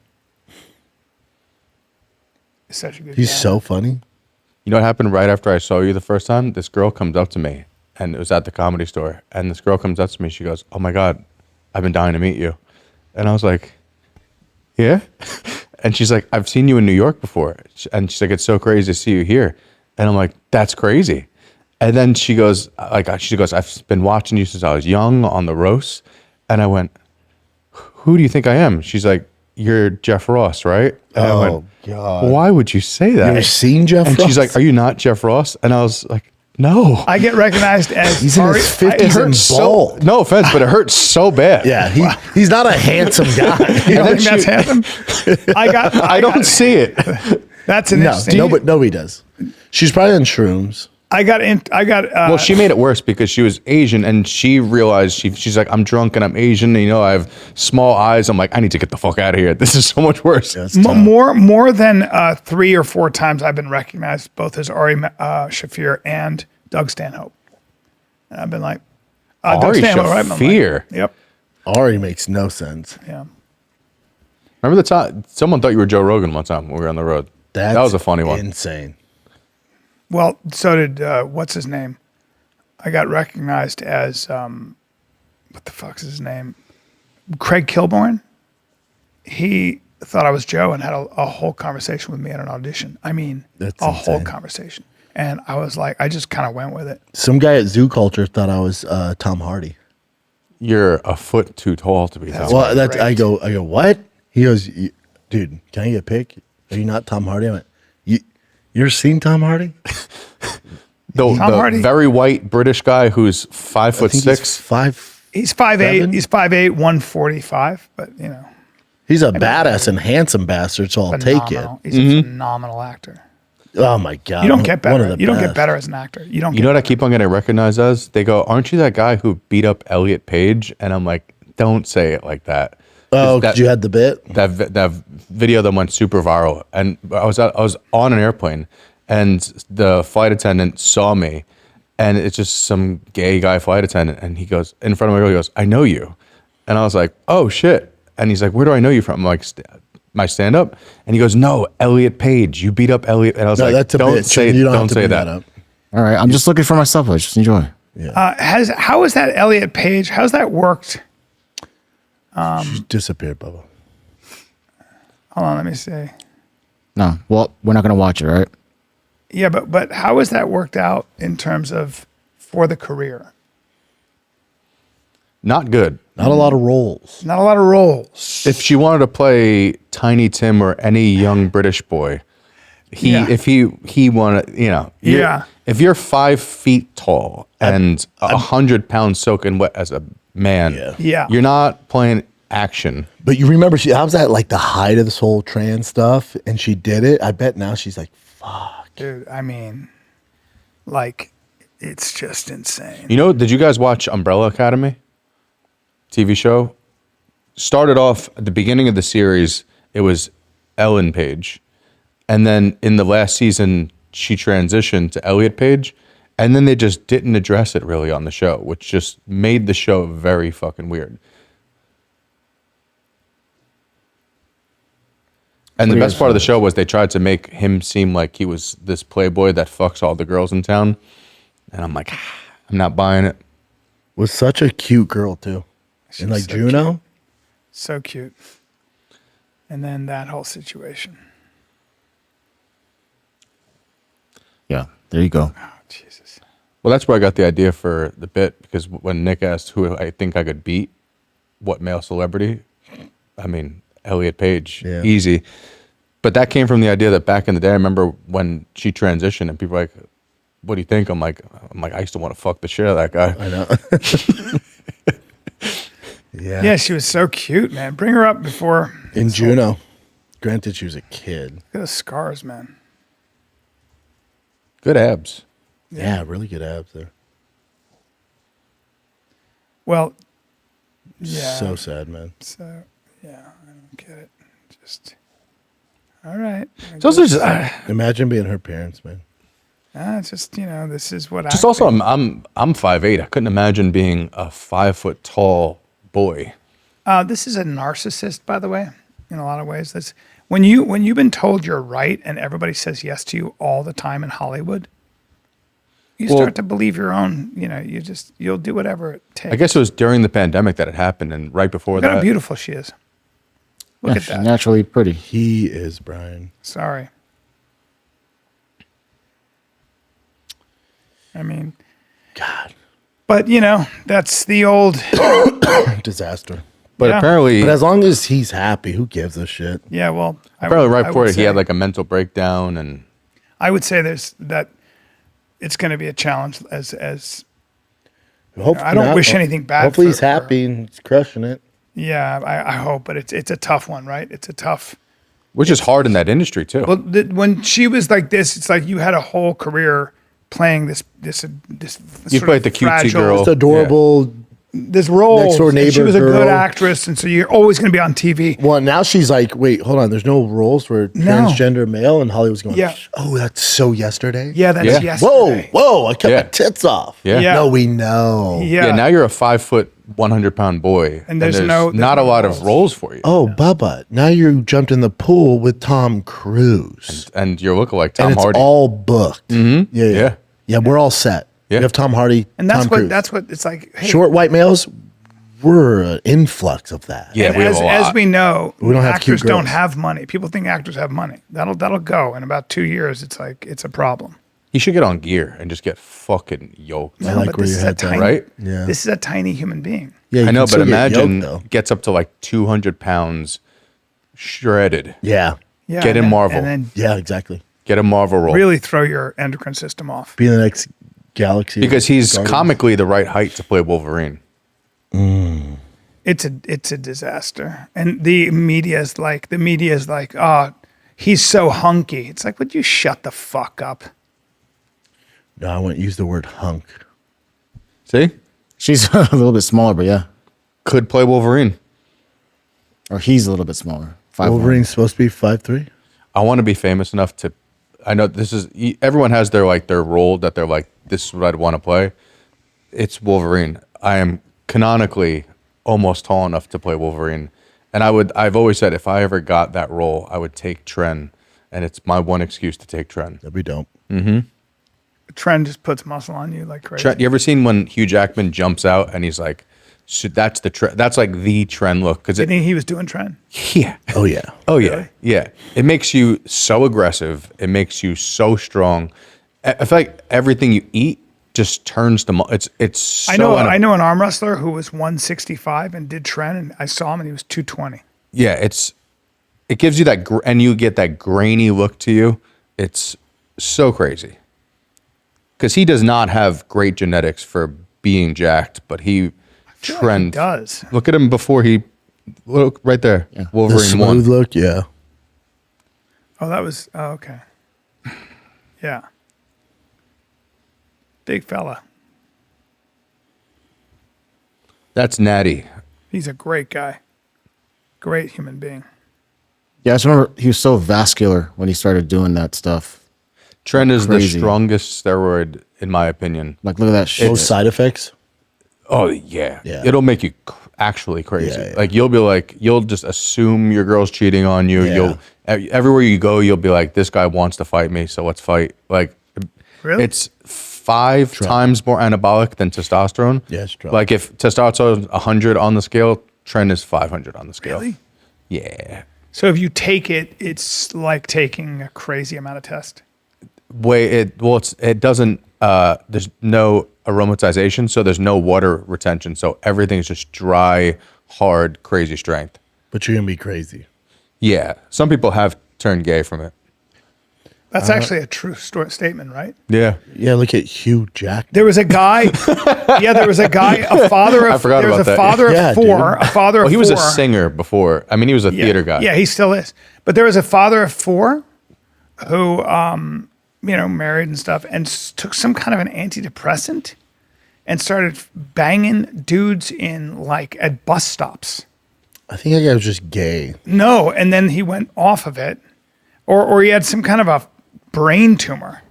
He's such a good He's guy. so funny. You know what happened right after I saw you the first time? This girl comes up to me, and it was at the Comedy Store. And this girl comes up to me. She goes, "Oh my God, I've been dying to meet you." And I was like, "Yeah." And she's like, "I've seen you in New York before." And she's like, "It's so crazy to see you here." And I'm like, "That's crazy." And then she goes, "I've been watching you since I was young on the roast." And I went, "Who do you think I am?" She's like, "You're Jeff Ross, right?" And I Oh, went, God. "Why would you say that?" You ever seen Jeff And Ross? she's like, "Are you not Jeff Ross?" And I was like, "No." I get recognized as He's in his 50s and bald. No offense, but it hurts so bad. Yeah, he's not a handsome guy. You don't then think that's handsome? I don't see it. That's an No, interesting. nobody does. She's probably on shrooms. I got. Well, she made it worse because she was Asian, and she realized she's like, "I'm drunk and I'm Asian. And, I have small eyes." I'm like, "I need to get the fuck out of here. This is so much worse." That's tough. more than 3 or 4 times I've been recognized both as Ari Shafir and Doug Stanhope, and I've been like, Doug Ari Stanhope, right? I'm like, Shafir. yep. Ari makes no sense. Yeah. Remember the time someone thought you were Joe Rogan one time when we were on the road? That was a funny one. Insane. Well, so did what's his name? I got recognized as what the fuck's his name? Craig Kilborn. He thought I was Joe and had a whole conversation with me at an audition. I mean, That's a whole insane. conversation. And I was like, I just kind of went with it. Some guy at Zoo Culture thought I was Tom Hardy. You're a foot too tall to be Tom. Well, that's I great. go, what? He goes, dude, can I get a pic? Are you not Tom Hardy? I went, you ever seen Tom Hardy? The Hardy? very white British guy who's 5'6". He's 5'8". Seven? He's 5'8", 145. But He's a badass and handsome bastard, so I'll take it. phenomenal. He's a phenomenal actor. Oh my god! You don't get One of better. the You don't get best. better as an actor. You don't. You know what I keep on getting recognized as? They go, "Aren't you that guy who beat up Elliot Page?" And I'm like, "Don't say it like that." Oh, That- because you had the bit. that video that went super viral, and I was on an airplane, and the flight attendant saw me, and it's just some gay guy flight attendant, and he goes in front of my girl, he goes, "I know you," and I was like, "Oh shit," and he's like, "Where do I know you from?" I'm like, "My stand up," and he goes, "No, Elliot Page, you beat up Elliot," and I was No, like, that's a "Don't bit. say, You don't, don't have to say bring that." up. All right, I'm just looking for myself. Just enjoy. How is that Elliot Page? How's that worked? She disappeared, Bubba. Hold on, let me see. No, well, we're not gonna watch it, right? Yeah, but how has that worked out in terms of for the career? Not good. Not a lot of roles. Not a lot of roles. If she wanted to play Tiny Tim or any young British boy, if he wanted, you're- Yeah. If you're 5 feet tall and 100 pounds soaking wet as a man, Yeah. you're not playing action. But you remember I was at like the height of this whole trans stuff, and she did it. I bet now she's like, fuck. Dude, I mean, like, it's just insane. Did you guys watch Umbrella Academy? TV show? Started off at the beginning of the series, it was Ellen Page. And then in the last season, she transitioned to Elliot Page. And then they just didn't address it really on the show, which just made the show very fucking weird. And the best part of the show was they tried to make him seem like he was this playboy that fucks all the girls in town. And I'm like, I'm not buying it. Was such a cute girl too. She And was like so Juno. cute. So cute. And then that whole situation. Yeah, there you go. Oh, Jesus. Well, that's where I got the idea for the bit, because when Nick asked who I think I could beat, what male celebrity, I mean, Elliot Page, Yeah. easy. But that came from the idea that back in the day, I remember when she transitioned and people were like, what do you think? I'm like, I used to want to fuck the shit out of that guy. I know. Yeah. Yeah, she was so cute, man. Bring her up before. In Juno. Granted, she was a kid. Look at the scars, man. Good abs. Yeah, really good abs there. Well, yeah. So sad, man. So, yeah, I don't get it. Just, all right. It's also just, Imagine being her parents, man. It's just, this is what just also, I'm 5'8". I couldn't imagine being a 5 foot tall boy. This is a narcissist, by the way, in a lot of ways. That's when you've been told you're right and everybody says yes to you all the time in Hollywood, you start to believe your own, you'll do whatever it takes. I guess it was during the pandemic that it happened, and right before Look at how that. beautiful she is. Look at She's that. naturally pretty. He is Bryan. Sorry. I mean, God. but that's the old. Disaster. But Yeah. apparently, But as long as he's happy, who gives a shit? Yeah, well, right I before would it, he had say- like a mental breakdown, and I would say that it's going to be a challenge as Hopefully I don't not. wish anything bad Hopefully for- he's happy and he's crushing it. yeah, I hope, but it's a tough one, right? It's a tough. which is hard in that industry too. Well, when she was like this, it's like you had a whole career playing this You sort played of the cutesy fragile- girl. Just adorable. this role. Next door and she neighbor was a good girl. actress, and so you're always going to be on TV. Well, now she's like, wait, hold on. There's no roles for transgender male, and Hollywood's going, Yeah. oh, that's so yesterday. Yeah, that's Yeah. yesterday. Whoa! I kept Yeah. my tits off. Yeah. Yeah. No, we know. Yeah. Now you're a 5 foot, 100-pound boy, And there's no- not a no lot roles. of roles for you. Oh, Bubba! Now you jumped in the pool with Tom Cruise, And you look like Tom and it's Hardy. all booked. Mm-hmm. Yeah. We're all set. Yeah. We have Tom Hardy, And that's Tom what Cruise. that's what it's like. Hey, Short white males. We're an influx of that. Yeah, and we have a as lot. we know, We don't have cute actors don't girls. have money. People think actors have money. That'll go in about 2 years. It's like it's a problem. He should get on gear and just get fucking yoked. I like but where this your is a head's at. tiny, Right? Yeah. This is a tiny human being. Yeah, you I know, can but still get imagine yoked, though. gets up to like 200 pounds, shredded. Yeah. Yeah, Get in and then- Marvel. and then Yeah, exactly. Get a Marvel role. really throw your endocrine system off. Be in the next galaxy. Because he's Guardians. comically the right height to play Wolverine. It's a disaster, and the media is like, oh, he's so hunky. It's like, would you shut the fuck up? No, I wouldn't use the word hunk. See? She's a little bit smaller, but yeah. Could play Wolverine. Or he's a little bit smaller. 5'1". Wolverine's supposed to be 5'3". I want to be famous enough to. I know this is. Everyone has their role that they're like, this is what I'd want to play. It's Wolverine. I am canonically almost tall enough to play Wolverine. And I've always said if I ever got that role, I would take Tren. And it's my one excuse to take Tren. That'd be dope. Trend just puts muscle on you like crazy. Tren, you ever seen when Hugh Jackman jumps out and he's like, that's the Tren. That's like the Tren look. Because You think he was doing Trend? yeah. Oh, yeah. Oh yeah, Really? yeah. It makes you so aggressive. It makes you so strong. I feel like everything you eat just turns the. It's. So I know an arm wrestler who was 165 and did Trend, and I saw him and he was 220. Yeah, it gives you that, and you get that grainy look to you. It's so crazy. Because he does not have great genetics for being jacked, but he Trend He does. Look at him before he. Look right there. Yeah. The Wolverine smooth 1. look, yeah. Oh, that was okay. Yeah. Big fella. That's Natty. He's a great guy. Great human being. Yeah, I just remember he was so vascular when he started doing that stuff. Tren is the Crazy. strongest steroid, in my opinion. Like, look at that shit. No side effects. Oh, yeah. Yeah. It'll make you actually crazy. Yeah, yeah. Like, you'll just assume your girl's cheating on you. Yeah. Everywhere you go, you'll be like, this guy wants to fight me, so let's fight. Like, Really? it's 5 times more anabolic than testosterone. Yeah, it's drug. Like, if testosterone is 100 on the scale, Tren is 500 on the scale. Really? Yeah. So if you take it, it's like taking a crazy amount of test. It doesn't, there's no aromatization, so there's no water retention. So everything's just dry, hard, crazy strength. But you're gonna be crazy. Yeah. Some people have turned gay from it. That's actually a true statement, right? Yeah. Yeah, look at Hugh Jackman. There was a guy. there was a guy, a father of. I forgot there was about a that. father of Yeah, 4. dude. A father of Well, he 4. was a singer before. I mean, he was a theater guy. Yeah, he still is. But there was a father of 4 who, married and stuff, and took some kind of an antidepressant and started banging dudes at bus stops. I think that guy was just gay. No, and then he went off of it, or he had some kind of a brain tumor.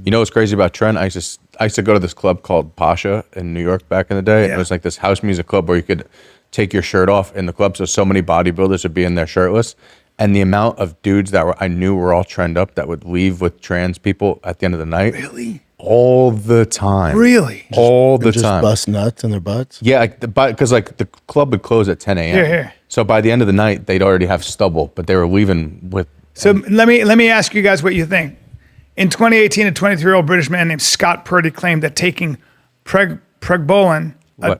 You know what's crazy about Tren? I used to go to this club called Pasha in New York back in the day. Yeah. It was like this house music club where you could take your shirt off in the club. So many bodybuilders would be in there shirtless. And the amount of dudes that I knew were all trend up that would leave with trans people at the end of the night. Really? All the time. Really? All the Just time. bust nuts in their butts. Yeah, because the club would close at 10 a.m. Here. So by the end of the night, they'd already have stubble, but they were leaving with. So let me ask you guys what you think. In 2018, a 23-year-old British man named Scott Purdy claimed that taking pregboline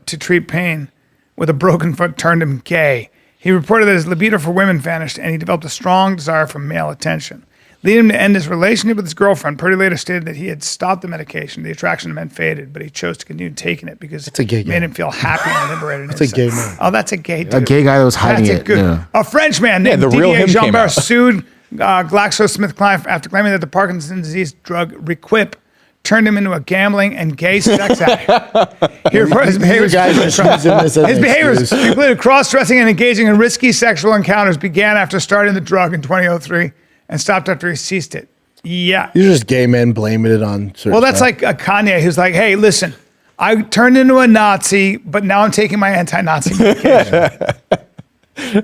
to treat pain with a broken foot turned him gay. He reported that his libido for women vanished, and he developed a strong desire for male attention, leading him to end his relationship with his girlfriend. Purdy later stated that he had stopped the medication. The attraction to men faded, but he chose to continue taking it because a gay it guy. made him feel happy and liberated. That's a gay man. Oh, that's a gay dude. A gay guy that was hiding That's it. good. Yeah. A French man named the real Didier him came Jean-Bert out. sued GlaxoSmithKline after claiming that the Parkinson's disease drug Requip turned him into a gambling and gay sex addict. His behaviors included cross-dressing and engaging in risky sexual encounters began after starting the drug in 2003 and stopped after he ceased it. Yeah. These are just gay men blaming it on certain Well, that's stuff. like a Kanye who's like, hey, listen, I turned into a Nazi, but now I'm taking my anti-Nazi medication.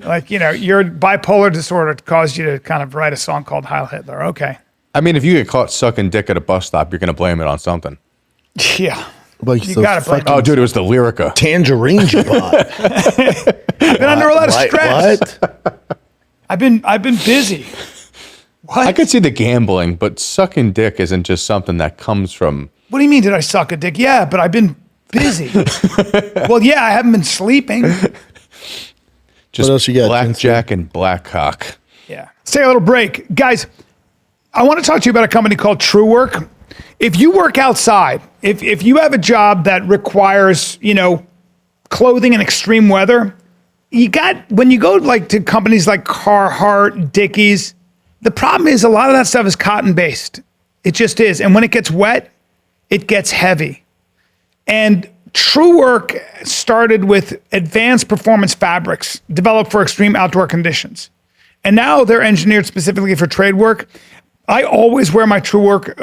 Like, your bipolar disorder caused you to kind of write a song called Heil Hitler. Okay. I mean, if you get caught sucking dick at a bus stop, you're going to blame it on something. Yeah. Like You those gotta blame fucking Oh, dude, it was the Lyrica. tangerines you bought. I've been under a lot of stress. What? I've been busy. What? I could see the gambling, but sucking dick isn't just something that comes from. What do you mean, did I suck a dick? Yeah, but I've been busy. Well, yeah, I haven't been sleeping. Just else you got, blackjack and blackcock. Yeah. Let's take a little break. Guys, I want to talk to you about a company called True Work. If you work outside, if you have a job that requires, clothing in extreme weather, when you go to companies like Carhartt, Dickies, the problem is a lot of that stuff is cotton based. It just is. And when it gets wet, it gets heavy. And True Work started with advanced performance fabrics developed for extreme outdoor conditions. And now they're engineered specifically for trade work. I always wear my True Work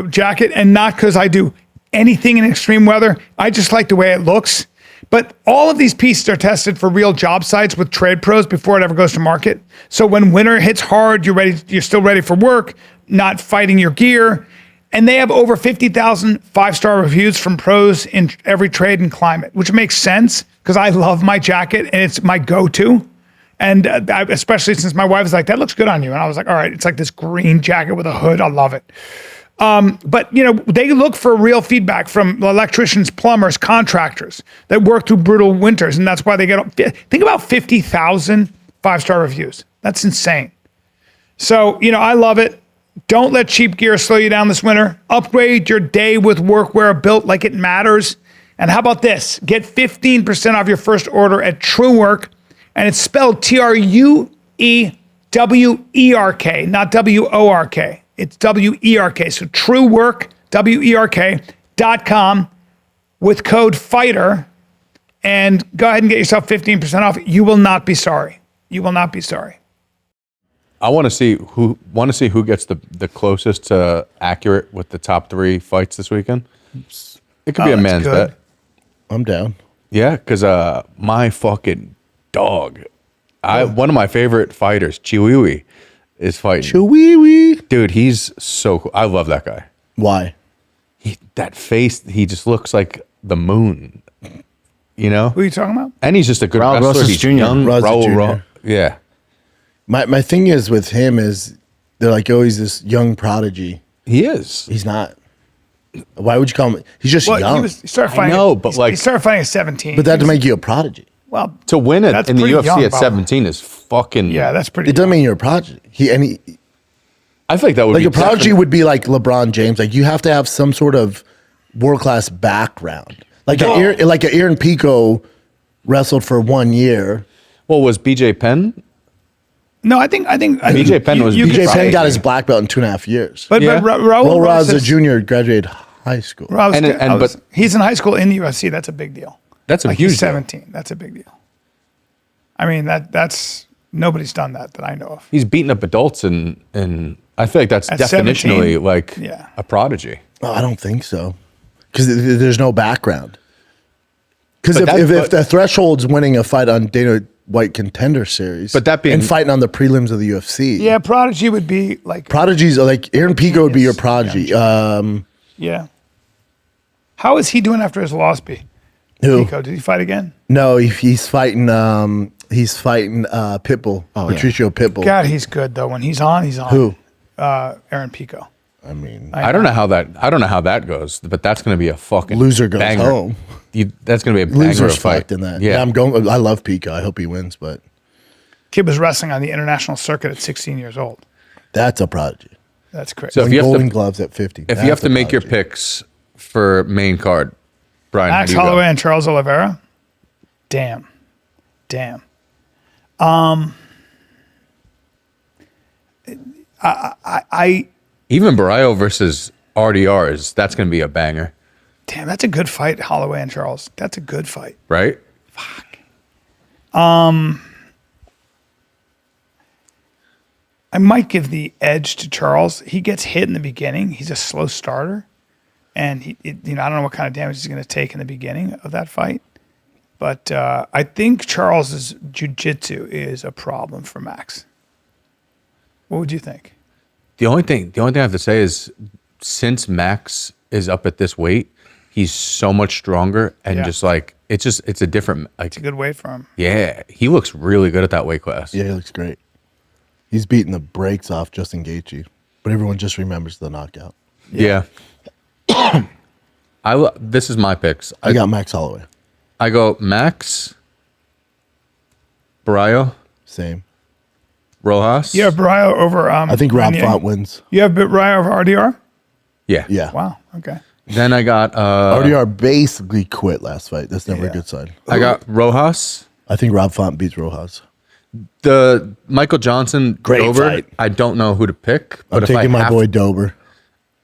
jacket, and not because I do anything in extreme weather. I just like the way it looks. But all of these pieces are tested for real job sites with trade pros before it ever goes to market. So when winter hits hard, you're still ready for work, not fighting your gear. And they have over 50,000 5-star reviews from pros in every trade and climate, which makes sense because I love my jacket and it's my go-to. And especially since my wife was like, that looks good on you. And I was like, all right, it's like this green jacket with a hood. I love it. But they look for real feedback from electricians, plumbers, contractors that work through brutal winters. And that's why they think about 50,000 5-star reviews. That's insane. So, I love it. Don't let cheap gear slow you down this winter. Upgrade your day with workwear built like it matters. And how about this? Get 15% off your first order at True Work. And it's spelled TRUEWERK, not WORK. It's WERK. So TrueWork, WERK.com with code FIGHTER. And go ahead and get yourself 15% off. You will not be sorry. You will not be sorry. I want to see who gets the closest to accurate with the top 3 fights this weekend. It could be a man's good. bet. I'm down. Yeah, because my fucking dog, one of my favorite fighters, Chiwiwi, is fighting. Chiwiwi. Dude, he's so cool. I love that guy. Why? That face, he just looks like the moon. You know? Who are you talking about? And he's just a good Raul wrestler. Rosas He's Jr. young. Rosas Jr. Yeah. My thing is with him is they're like, oh, he's this young prodigy. He is. He's not. Why would you call him? He's just young. He started fighting. know, but he like- started fighting at 17. But that doesn't make you a prodigy. well, To win it That's in the pretty UFC young, at Bob. 17 is fucking. yeah, that's pretty. It doesn't mean you're a prodigy. I think that would Like be a prodigy definite- would be like LeBron James. Like you have to have some sort of world class background. Like like a Aaron Pico wrestled for 1 year. Well, was BJ Penn? No, I think BJ Penn was- you could BJ BJ say- Penn got his black belt in 2.5 years. But Yeah. Raul Will Raza Rosas- Jr. graduated high school. But- he's in high school in the UFC. That's a big deal. That's a Like huge he's deal. 17. That's a big deal. I mean that's nobody's done that I know of. He's beating up adults, and I feel like that's At definitionally 17? like Yeah. a prodigy. Oh, I don't think so. Because there's no background. Because But if the threshold's winning a fight on Dana White Contender Series, But that being- and fighting on the prelims of the UFC, Yeah, prodigy would be like prodigies are like Aaron Pico would be your prodigy. yeah. How is he doing after his loss? Who? Pico, did he fight again? No, he's fighting. He's fighting Pitbull, Patricio Pitbull. God, he's good though. When he's on, he's on. Who? Aaron Pico. I mean, I don't know how that goes, but that's going to be a fucking loser goes banger. home. That's going to be a banger Loser's of a fight fucked in that. Yeah, I'm going. I love Pico. I hope he wins, but Kid was wrestling on the international circuit at 16 years old. that's a prodigy. That's crazy. So if you have Golden to, gloves at 50. if you have to make your picks for main card, Brian, Max who do you Holloway got? and Charles Oliveira. Damn. I Even Barrio versus RDR that's going to be a banger, damn. That's a good fight, Holloway and Charles. That's a good fight. right? I might give the edge to Charles. He gets hit in the beginning. He's a slow starter, and I don't know what kind of damage he's going to take in the beginning of that fight. But I think Charles's jiu-jitsu is a problem for Max. What would you think? The only thing I have to say is, since Max is up at this weight, he's so much stronger, and Yeah. just like it's a different like. It's a good weight for him. Yeah, he looks really good at that weight class. Yeah, he looks great. He's beating the brakes off Justin Gaethje, but everyone just remembers the knockout. Yeah. This is my picks. I got Max Holloway. I go Max, Barrio, Same. Rojas. You have Barrio over. I think Rob Renier? Font wins. You have Barrio over RDR. Yeah. Yeah. Wow. Okay. Then I got RDR basically quit last fight. That's never a Yeah. good sign. I got Rojas. I think Rob Font beats Rojas. The Michael Johnson Great over. fight. I don't know who to pick, but I'm if I taking my have, boy Dober.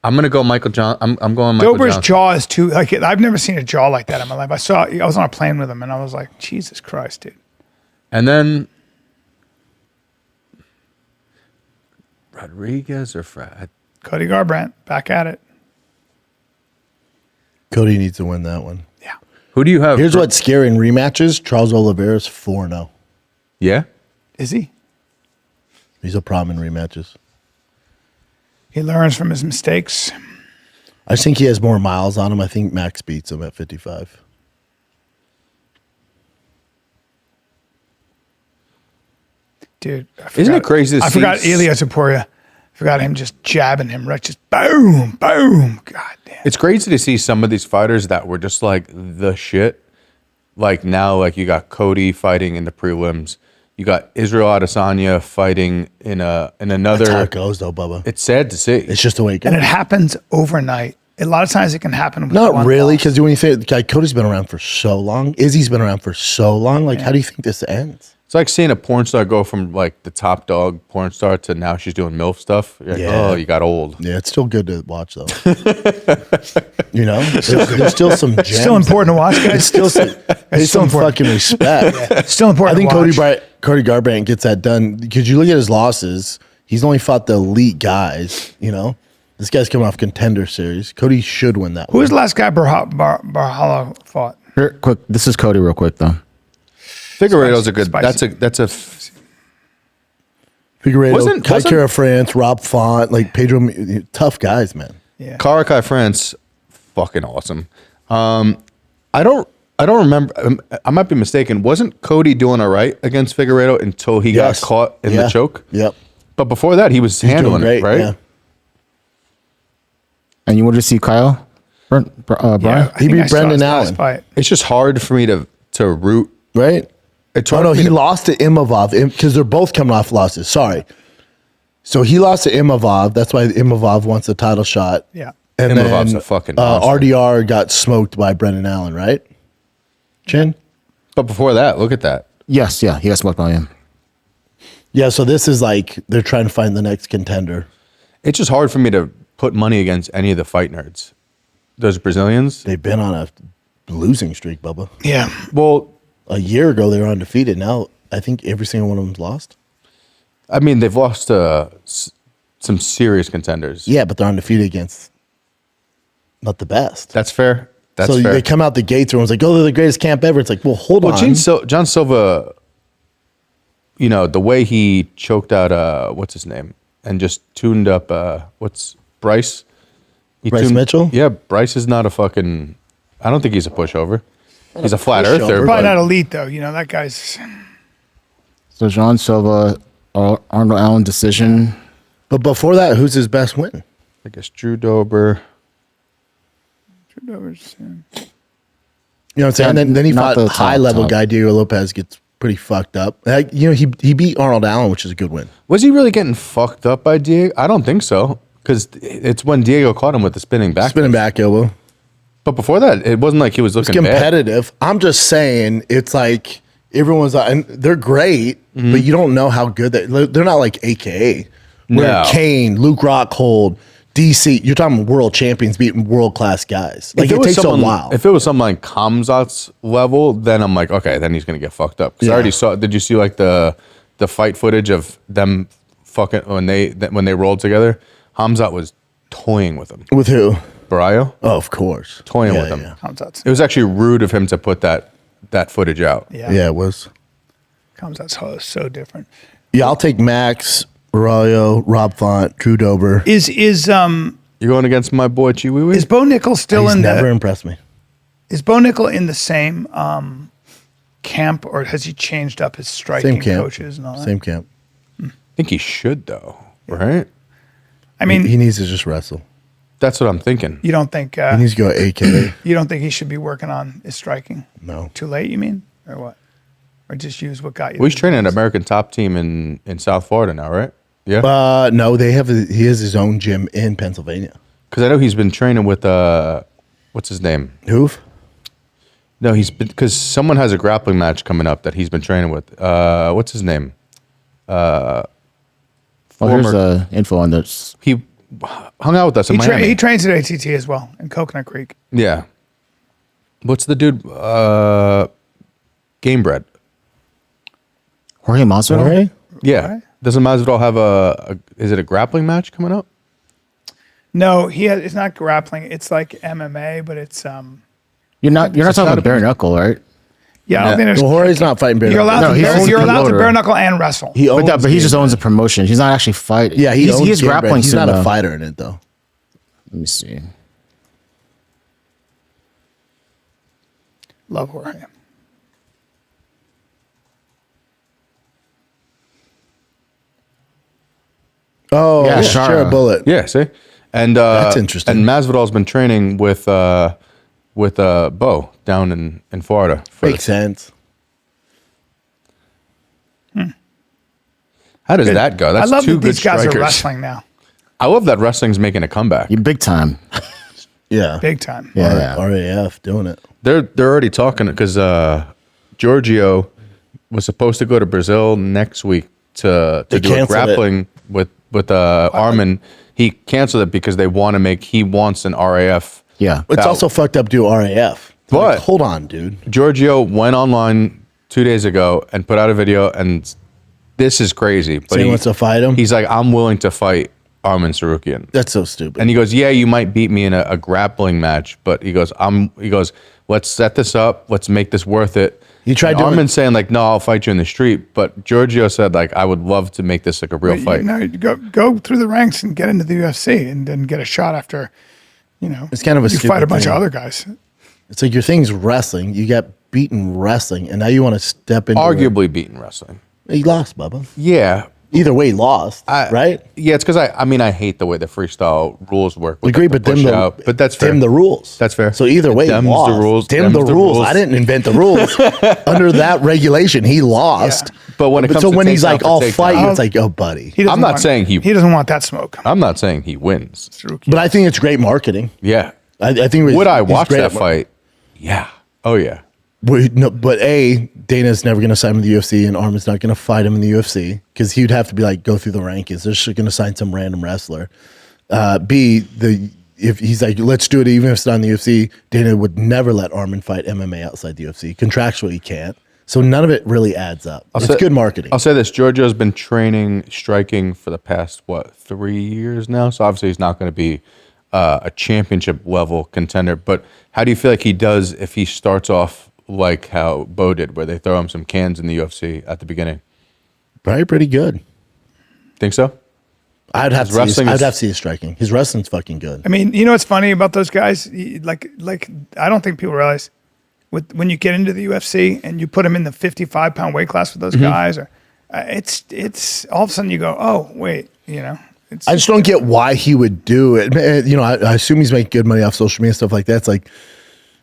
I'm gonna go Michael John. I'm going Michael Dober's Johnson. jaw is too like I've never seen a jaw like that in my life. I was on a plane with him and I was like, Jesus Christ, dude. And then Rodriguez or Fred. Cody Garbrandt back at it. Cody needs to win that one. Yeah. Who do you have? Here's what's scary in rematches. Charles Oliveira's 4-0. Yeah. Is he? He's a problem in rematches. He learns from his mistakes. I just think he has more miles on him. I think Max beats him at 55. Dude. Isn't it crazy to I see- forgot Eliott Topuria. Forgot him just jabbing him right. Just boom, boom. God damn. It's crazy to see some of these fighters that were just like the shit. Like now, like you got Cody fighting in the prelims. You got Israel Adesanya fighting in another. That's how it goes, though, Bubba. It's sad to see. It's just the way it goes. And it happens overnight. A lot of times it can happen with Not one really, loss. because when you say like Cody's been around for so long, Izzy's been around for so long. Like, how do you think this ends? It's like seeing a porn star go from like the top dog porn star to now she's doing MILF stuff. You're like, Yeah. oh, you got old. Yeah, it's still good to watch, though. You know, there's still some gems. Still important to watch, It's guys. still some, there's still some important. fucking respect. It's still I important think to watch. Cody Garbrandt gets that done because you look at his losses. He's only fought the elite guys, you know? This guy's coming off Contender Series. Cody should win that Who one. was the last guy Barhala fought? Here, quick. This is Cody, real quick though. Figueiredo's a good. Spicy. That's a. Figueiredo, Kaikara France, Rob Font, like Pedro, tough guys, man. Yeah. Karakai France, fucking awesome. I don't remember. I might be mistaken. Wasn't Cody doing all right against Figueiredo until he got caught in the choke? Yep. But before that, he was handling great, it, right? yeah. And you want to see Kyle, Brian? I He think beat I saw Brendan his last Allen. fight. It's just hard for me to root. Right? It's Oh, hard no, for me he to- lost to Imavov because they're both coming off losses. Sorry. So he lost to Imavov. That's why Imavov wants the title shot. Yeah. And Imavov's then a fucking monster. RDR got smoked by Brendan Allen, right? Chin? But before that, look at that. Yes, yeah, he got smoked by him. Yeah, so this is like they're trying to find the next contender. It's just hard for me to put money against any of the fight nerds. Those Brazilians. They've been on a losing streak, Bubba. Yeah. Well, A year ago, they were undefeated. Now, I think every single one of them's lost. I mean, they've lost to some serious contenders. Yeah, but they're undefeated against not the best. That's fair. That's so fair. they come out the gates, everyone's like, oh, they're the greatest camp ever. It's like, well, hold Well, on. John Silva, you know, the way he choked out, what's his name? And just tuned up, Bryce? Bryce Mitchell? Yeah, Bryce is not a fucking, I don't think he's a pushover. He's a flat pushover. earther. Probably but- not elite though. You know that guy's. So John Silva, Arnold Allen decision. But before that, who's his best win? I guess Drew Dober. You know what I'm saying? Yeah, Then he not fought the high top, level top. guy, Diego Lopez, gets pretty fucked up. You know, he beat Arnold Allen, which is a good win. Was he really getting fucked up by Diego? I don't think so. Because it's when Diego caught him with the spinning back. Spinning back elbow. But before that, it wasn't like he was It's looking bad. competitive. I'm just saying, it's like everyone's and they're great, but you don't know how good they're not like AKA. Where No. Kane, Luke Rockhold, DC, you're talking world champions beating world class guys. Like If it was takes someone- a while. If it was something like Kamzat's level, then I'm like, okay, then he's gonna get fucked up. Because I Yeah. already saw. Did you see like the fight footage of them fucking when they rolled together? Hamzat was toying with him. With who? Barrio Oh, of course. toying Yeah, with him. Yeah. Comes out. It was actually rude of him to put that footage out. Yeah. Yeah, it was. Comes out so different. Yeah, I'll take Max, Barrio, Rob Font, Drew Dober. Is You're going against my boy Chihuahua. is Bo Nickel still He's in never the? impressed me. Is Bo Nickel in the same camp, or has he changed up his striking Same camp. coaches and all that? Same camp. I think he should though, right? I mean, He needs to just wrestle. That's what I'm thinking. you don't think He needs to go AKA. you don't think he should be working on his striking? No. Too late, you mean, or what? Or just use what got you? Well, he's training an American top team in South Florida now, right? Yeah. No, he has his own gym in Pennsylvania. Because I know he's been training with what's his name? Hoof? No, he's been because someone has a grappling match coming up that he's been training with. What's his name? Oh, here's the info on this. He hung out with us in he, Miami. he trains at ATT as well in Coconut Creek. Yeah. What's the dude? Game Bread. Jorge Masvidal. Jorge? Yeah. Right. Doesn't Masvidal have is it a grappling match coming up? No, it's not grappling. It's like MMA, but it's You're not talking about bare knuckle, right? yeah. I don't think there's. Well, Jorge's not fighting bare You're knuckle. allowed No, to he's just you're a allowed to promoter. bare knuckle and wrestle. He owns But he just Game owns a Bread. promotion. He's not actually fighting. Yeah, he he's owns Game Bread. grappling. He's soon, not a though. fighter in it, though. Let me see. Love Jorge. Oh, Yeah, yeah, Shara. share a bullet. Yeah. See, and That's interesting. And Masvidal's been training with Bo down in Florida. Makes sense. How does that go? That's I love two that good these guys strikers. are wrestling now, I love that wrestling's making a comeback. You big time. Yeah. big time. Yeah. RAF doing it. They're already talking because Georgio was supposed to go to Brazil next week to They do a canceled grappling with Arman. He canceled it because he wants an RAF. Yeah. It's bout. also fucked up to do RAF. It's like, But- hold on, dude. Giorgio went online 2 days ago and put out a video and this is crazy. But So he wants to fight him? He's like, I'm willing to fight Arman Tsarukyan. That's so stupid. And he goes, yeah, you might beat me in a grappling match, but he goes, let's set this up. Let's make this worth it. You tried doing Arman's saying like, no, I'll fight you in the street. But Georgio said like, I would love to make this like a real fight. No, go through the ranks and get into the UFC and then get a shot after, it's kind of a you stupid fight a bunch thing. of other guys. It's like your thing's wrestling. You got beaten wrestling, and now you want to step into Arguably beaten wrestling. He lost, Bubba. Yeah. Either way, he lost, right? Yeah, it's because I hate the way the freestyle rules work. with Agree, the but but that's fair. dim the rules. That's fair. So either way, he Dims lost. the rules. Dim the rules. I didn't invent the rules. Under that regulation, he lost. Yeah. But when it comes so to when he's takedown like, for "I'll takedown- fight you," it's like, "Oh, buddy." He doesn't I'm not want- saying he doesn't want that smoke. I'm not saying he wins. But I think it's great marketing. Yeah. I think Would I he's watch great that at fight? Yeah. Oh yeah. But Dana's never going to sign him in the UFC, and Arman's not going to fight him in the UFC because he'd have to be like go through the rankings. They're just going to sign some random wrestler. If he's like, let's do it, even if it's not in the UFC, Dana would never let Arman fight MMA outside the UFC. Contractually, he can't. So none of it really adds up. It's good marketing. I'll say this: Georgio's been training striking for the past 3 years now. So obviously he's not going to be a championship level contender. But how do you feel like he does if he starts off like how Bo did, where they throw him some cans in the UFC at the beginning? Probably pretty good. Think so? I'd have His wrestling to is- see his striking. His wrestling's fucking good. I mean, you know what's funny about those guys? Like I don't think people realize when you get into the UFC and you put them in the 55-pound weight class with those guys, or it's all of a sudden you go, oh wait, It's, I just don't get why he would do it. I assume he's making good money off social media and stuff like that. It's like,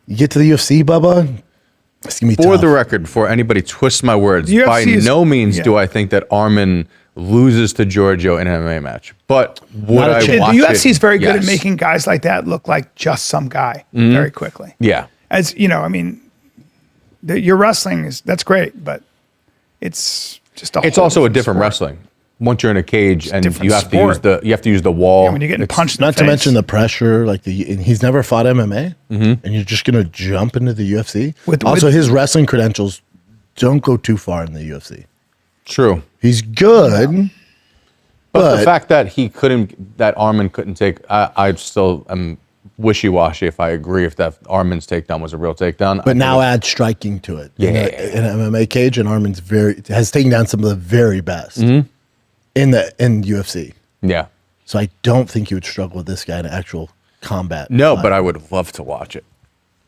you get to the UFC, Bubba, it's going to be For tough. the record, before anybody twists my words, The by UFC is- no means yeah. do I think that Arman loses to Georgio in an MMA match. But would Not a I chance. watch the UFC is very good at Yes. making guys like that look like just some guy very quickly. Yeah. As you know, I mean, your wrestling that's great, but it's just It's also a different wrestling. Once you're in a cage and different you have sport. to use the wall. Yeah, when you're getting It's- punched in the Not to face. mention the pressure, and he's never fought MMA, and you're just going to jump into the UFC. With- His wrestling credentials don't go too far in the UFC. True. He's good, But the fact that that Arman couldn't take, I still am wishy-washy if I agree if that Arman's takedown was a real takedown. but now add striking to it. In an MMA cage, and Arman's has taken down some of the very best in UFC. Yeah. So I don't think he would struggle with this guy in actual combat. No, fight. but I would love to watch it.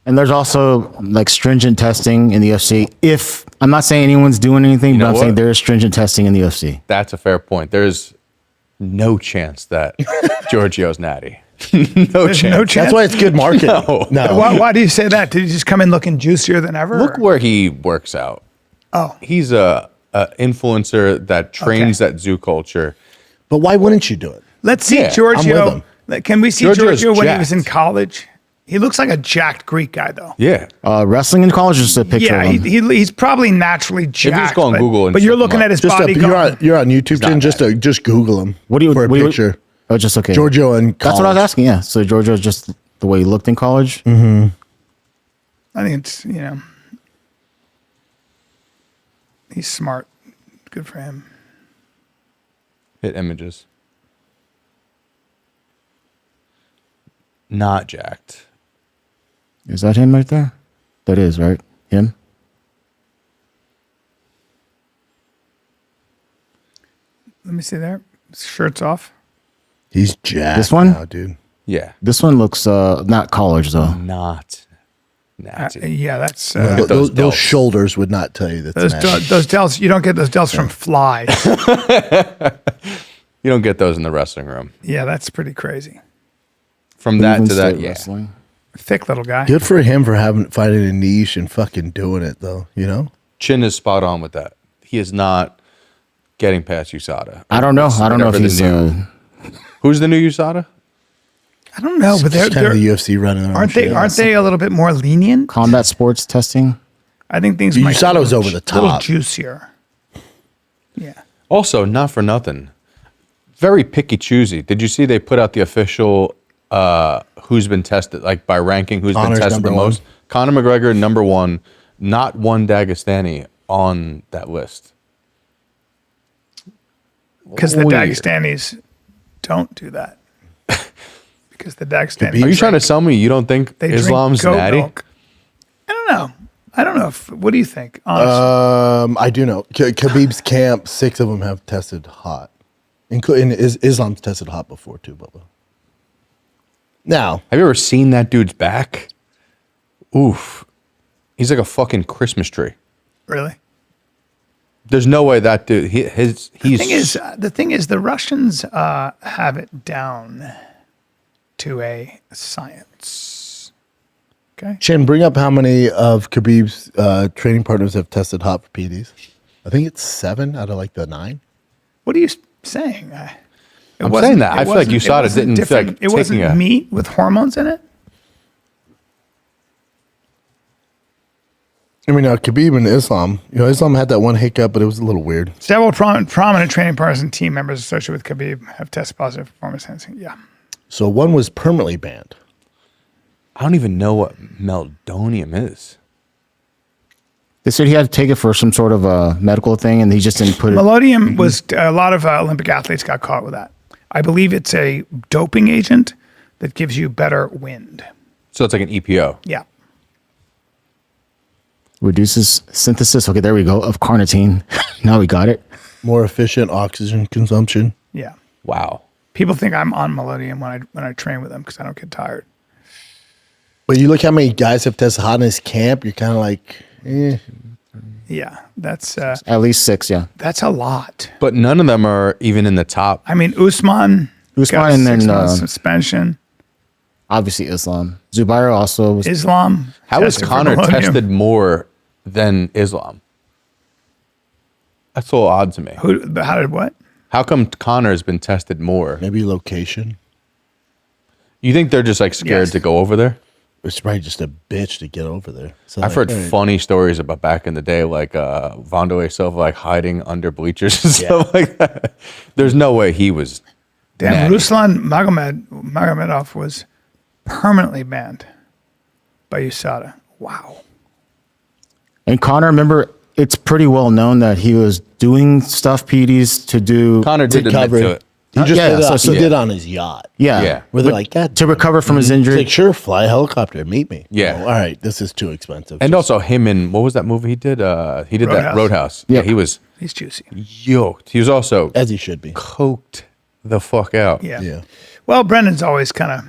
And there's also like stringent testing in the UFC. If I'm not saying anyone's doing anything, know but I'm saying what? there is stringent testing in the UFC. That's a fair point. There's no chance that Giorgio's natty. No chance. no chance. That's why it's good marketing. No. Why do you say that? Did he just come in looking juicier than ever? Look where he works out. Oh, He's a influencer that trains that zoo culture. But why wouldn't you do it? let's see Yeah, I'm Giorgio. Can we see Giorgio's Giorgio when he was in jacked. college? He looks like a jacked Greek guy, though. Yeah. Wrestling in college is just a picture Yeah, of him. he's probably naturally jacked. go on but, Google and but you're check him looking up. at his Just body. you're on YouTube, Jen. Just Google him. What do you for a what do you- picture? Oh, just okay. Giorgio and That's what I was asking. Yeah. So Giorgio's just the way he looked in college. I think it's he's smart. Good for him. Hit images. Not jacked. Is that him right there? That is right. Him. Let me see there. Shirts off. He's jacked. This one? now, dude. Yeah. This one looks not college though. Not natty. Yeah, that's at those Those delts. shoulders would not tell you that. those delts. You don't get those delts from flies. You don't get those in the wrestling room. Yeah, that's pretty crazy. From that Even to that, state yeah. wrestling. Thick little guy. Good for him for finding a niche and fucking doing it though. Chin is spot on with that. He is not getting past USADA. I don't know. I don't know if Whatever the he's. new- Who's the new USADA? I don't know, but they're, It's kind of they're the UFC running their own aren't they shit. aren't they a little bit more lenient? combat sports testing. I think things You might thought be it was a over the little top. juicier. Yeah. Also, not for nothing. Very picky choosy. Did you see they put out the official who's been tested, like by ranking who's Conor's been tested the number one. most? Conor McGregor, number 1, not one Dagestani on that list. Because the Weird. Dagestanis don't do that. Because the Dagestanis. Are you trying to sell me you don't think They Islam's drink goat natty? milk. I don't know. What do you think? Honestly, I do know. Khabib's camp, 6 of them have tested hot. Including Islam's tested hot before too, Bubba. Now, Have you ever seen that dude's back? Oof. He's like a fucking Christmas tree. really. There's no way that dude. The thing is, the Russians have it down to a science. Okay. Chin, bring up how many of Khabib's training partners have tested hot for PEDs. I think it's 7 out of like the 9. What are you saying? I'm saying that. I feel like USADA didn't feel like it wasn't taking a- meat with hormones in it. I mean, Khabib and Islam, Islam had that one hiccup, but it was a little weird. Several prominent training partners and team members associated with Khabib have tested positive for performance enhancing. Yeah. So one was permanently banned. I don't even know what meldonium is. They said he had to take it for some sort of a medical thing, and he just didn't put it. Melodium was a lot of Olympic athletes got caught with that. I believe it's a doping agent that gives you better wind. So it's like an EPO. Yeah. Reduces synthesis. Okay, there we go. Of carnitine. Now we got it. More efficient oxygen consumption. Yeah. Wow. People think I'm on Melodium when I train with them because I don't get tired. But you look how many guys have tested hot in his camp, you're kind of like, eh. Yeah, that's At least 6, yeah. that's a lot. But none of them are even in the top. I mean, Usman got and then 6 months suspension. obviously Islam. Zubair also was. Islam. How is tested for Conor Melodium. tested more than Islam? That's a little odd to me. How did what? How come Conor has been tested more? Maybe location. You think they're just like scared Yes. to go over there? It's probably just a bitch to get over there. So I've heard funny stories about back in the day, like Vonderlei Silva like hiding under bleachers and stuff like that. There's no way he was. Damn, natty. Ruslan Magomedov was permanently banned by USADA. Wow. And Conor, remember, it's pretty well known that he was doing stuff PEDs to do. Conor did admit recover. to it. He just Yeah, did, it, so- he did on his yacht. Yeah. Yeah. Where they're But like, God, to recover from his He's injury. like, sure, fly a helicopter and meet me. Yeah. Oh, all right, this is too expensive. And Just- also him in, what was that movie he did? He did that Roadhouse. Roadhouse. Yeah. Yeah, he was He's juicy. yoked. He was also as he should be. coked the fuck out. Yeah. Yeah. Well, Brendan's always kind of,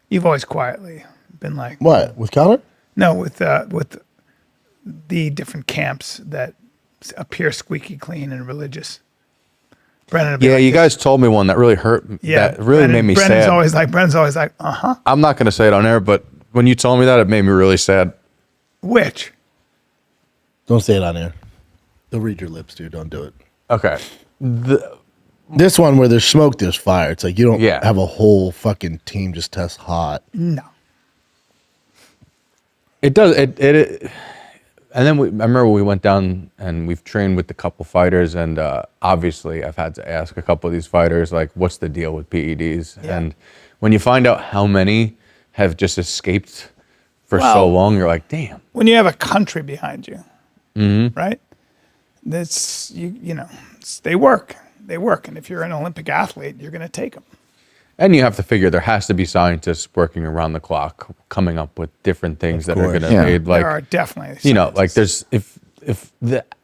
you've always quietly been like, What with Conor? no, with the different camps that appear squeaky clean and religious. Brendan, would be Yeah, like you this. guys told me one that really hurt. Yeah, That really made me Brendan's sad. Brendan's always like, I'm not going to say it on air, but when you told me that, it made me really sad. which? Don't say it on air. They'll read your lips, dude. Don't do it. Okay. This one where there's smoke, there's fire. It's like you don't Yeah. have a whole fucking team just test hot. No. It does. And then I remember we went down and we've trained with a couple fighters, and obviously I've had to ask a couple of these fighters, like, what's the deal with PEDs? Yeah. And when you find out how many have just escaped for so Well- long, you're like, damn. When you have a country behind you, Mm-hmm. right? That's they work. They work, and if you're an Olympic athlete, you're going to take them. And you have to figure there has to be scientists working around the clock, coming up with different things that are course. going to Yeah. aid, like, there are definitely, like there's if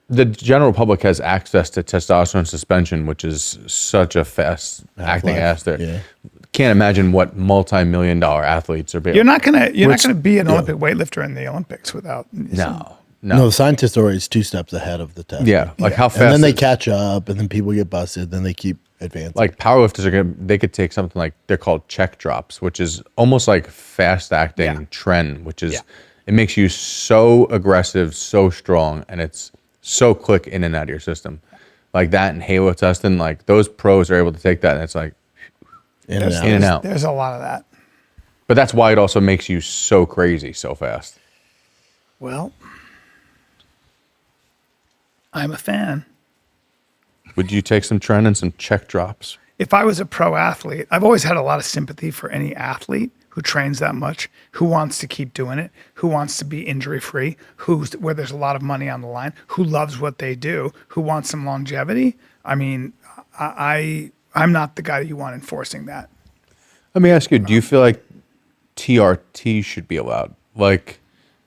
the general public has access to testosterone suspension, which is such a fast acting Half-life, aster, yeah. can't imagine what multi-million-dollar athletes are being. you're not going to be an Olympic weightlifter in the Olympics without No. No, the scientists are always 2 steps ahead of the test. Yeah, like how fast? And then they is- catch up, and then people get busted. Then they keep advancing. like powerlifters they could take something like, they're called check drops, which is almost like fast acting Yeah. tren, which is Yeah. it makes you so aggressive, so strong, and it's so quick in and out of your system. Like that and halo testing, like those pros are able to take that, and it's like, in and There's, out. in and out. There's a lot of that. But that's why it also makes you so crazy so fast. Well, I'm a fan. Would you take some tren and some check drops? If I was a pro athlete, I've always had a lot of sympathy for any athlete who trains that much, who wants to keep doing it, who wants to be injury free, where there's a lot of money on the line, who loves what they do, who wants some longevity. I mean, I'm not the guy that you want enforcing that. Let me ask you, do you feel like TRT should be allowed? Like,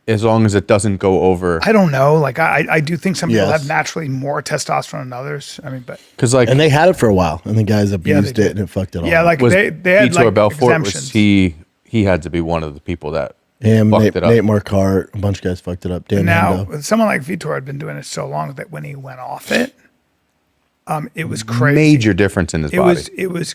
as long as it doesn't go over. I don't know. Like, I do think some people Yes. have naturally more testosterone than others. I mean, but Because like, And they had it for a while, and the guys abused they it did. and it fucked it all. yeah, up. like was they had Vitor like Belfort, was exemptions. he had to be one of the people that him, fucked Nate, it up. Nate Marquardt, a bunch of guys fucked it up. Dan Now, Hendo. someone like Vitor had been doing it so long that when he went off it, it was crazy. Major difference in his body. It was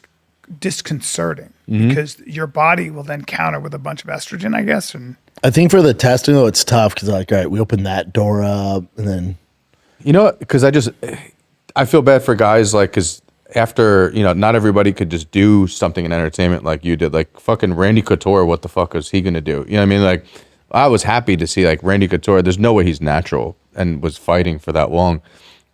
disconcerting Mm-hmm. because your body will then counter with a bunch of estrogen, I guess, and I think for the testing though, it's tough because like, all right, we open that door up, and then You know, because I feel bad for guys like, because after, not everybody could just do something in entertainment like you did. Like fucking Randy Couture, what the fuck is he gonna do? You know what I mean? Like, I was happy to see like Randy Couture. There's no way he's natural and was fighting for that long.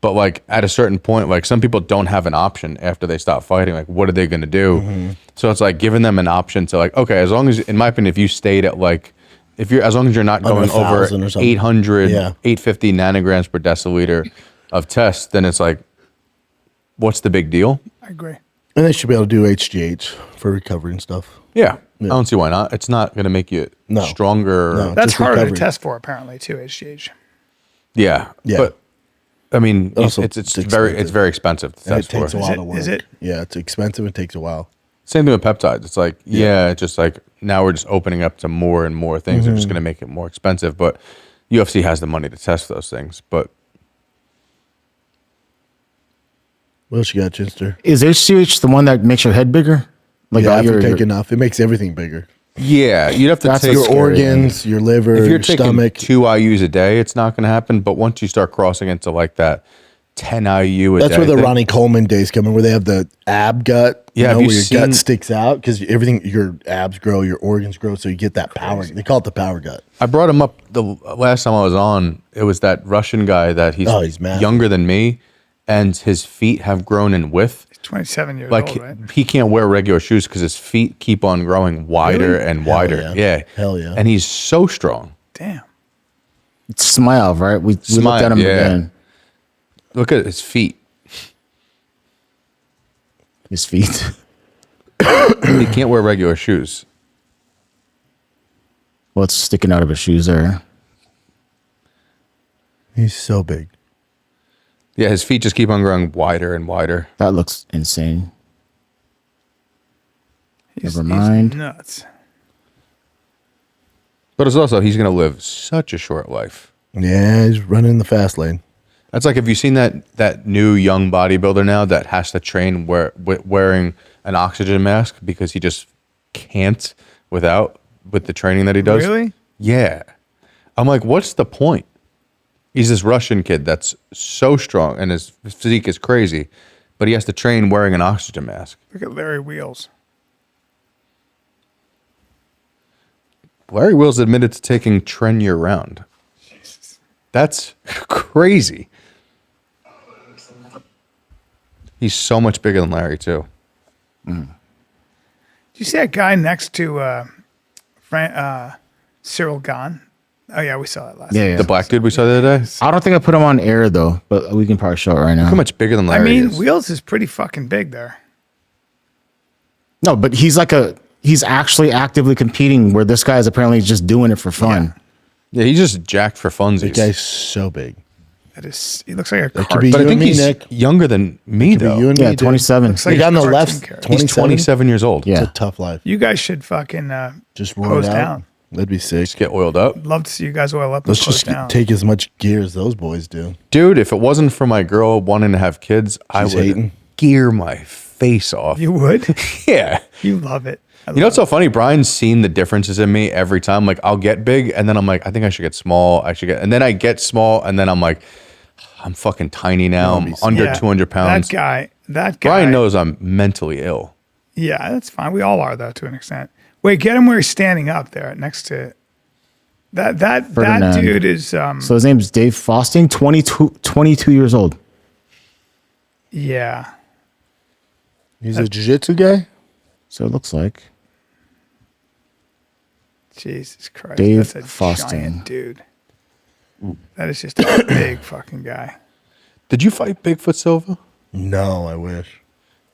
But like at a certain point, like some people don't have an option after they stop fighting. Like, what are they gonna do? So it's like giving them an option to like, okay, as long as, in my opinion, if you stayed at like, as long as you're not Under going over 1,000 or something. 800, Yeah. 850 nanograms per deciliter of test, then it's like, what's the big deal? I agree. and they should be able to do HGH for recovery and stuff. Yeah. I don't see why not. It's not going to make you No. stronger. No. That's Just harder recovery. to test for, apparently, too, HGH. Yeah. Yeah. But I mean, Also, it's it's very expensive. expensive to And it test takes for. a lot of work. Is it? Yeah, it's expensive. It takes a while. Same thing with peptides. It's like, it's just like now we're just opening up to more and more things. They're just going to make it more expensive. But UFC has the money to test those things. But What else you got, Chinster? Is HGH the one that makes your head bigger? Like Yeah, all if you your, take enough, it makes everything bigger. yeah, you'd have to That's take Your scary, organs, your liver, if you're your taking stomach. 2 IUs a day, it's not going to happen. But once you start crossing into like that 10 IU a day, That's where the thing- Ronnie Coleman days come in, where they have the ab gut. Yeah, have where you your seen- gut sticks out because everything, your abs grow, your organs grow, so you get that power. They call it the power gut. I brought him up the last time I was on. It was that Russian guy that he's massive. younger than me, and his feet have grown in width. 27 years Like old, right? he can't wear regular shoes because his feet keep on growing wider Really? and wider. yeah. Yeah, Hell yeah. And he's so strong. Damn. It's Smile, right? We looked at him yeah. again. Look at his feet. His feet. He can't wear regular shoes. What's sticking out of his shoes there? He's so big. Yeah, his feet just keep on growing wider and wider. That looks insane. He's, Never mind. He's nuts. But it's also he's going to live such a short life. Yeah, he's running the fast lane. That's like, have you seen that new young bodybuilder now that has to train wearing an oxygen mask because he just can't with the training that he does? Really? Yeah. I'm like, what's the point? He's this Russian kid that's so strong and his physique is crazy, but he has to train wearing an oxygen mask. Look at Larry Wheels. Larry Wills admitted to taking tren year round. That's crazy. He's so much bigger than Larry too. Do you see that guy next to Cyril Gahn? Oh, yeah, we saw that last Yeah, night. yeah. The black dude we saw the other day. I don't think I put him on air though, but we can probably show it right now. How much bigger than I Larry mean, is? Wheels is pretty fucking big there. No, but he's actually actively competing where this guy is apparently just doing it for fun. Yeah, he's just jacked for The funsies. guy's so big. That is, he looks like a could cart. be But I you think and me, he's Nick. younger than me, Could be though. you and Yeah, me, dude. 27. Looks like The guy on the cartoon left, character. He's 27. 27 years old. Yeah. It's a tough life. You guys should fucking Just roll hose it out. down. That'd be sick. Just get oiled up. Love to see you guys oil up. Let's and hose just down. take as much gear as those boys do. Dude, if it wasn't for my girl wanting to have kids, I She's would hating. gear my face off. You would? Yeah. You love it. You know what's so funny? Brian's seen the differences in me every time. Like, I'll get big, and then I'm like, I think I should get small. And then I get small, and then I'm like, I'm fucking tiny now. I'm under Yeah, 200 pounds. That guy. Brian knows I'm mentally ill. Yeah, that's fine. We all are, though, to an extent. Wait, get him where he's standing up there next to that Ferdinand. dude is So his name's Dave Fausting, 22 years old. yeah. He's a jiu-jitsu guy? So it looks like. Jesus Christ. Dave That's a Faustin. giant dude. That is just a big fucking guy. Did you fight Bigfoot Silva? No, I wish.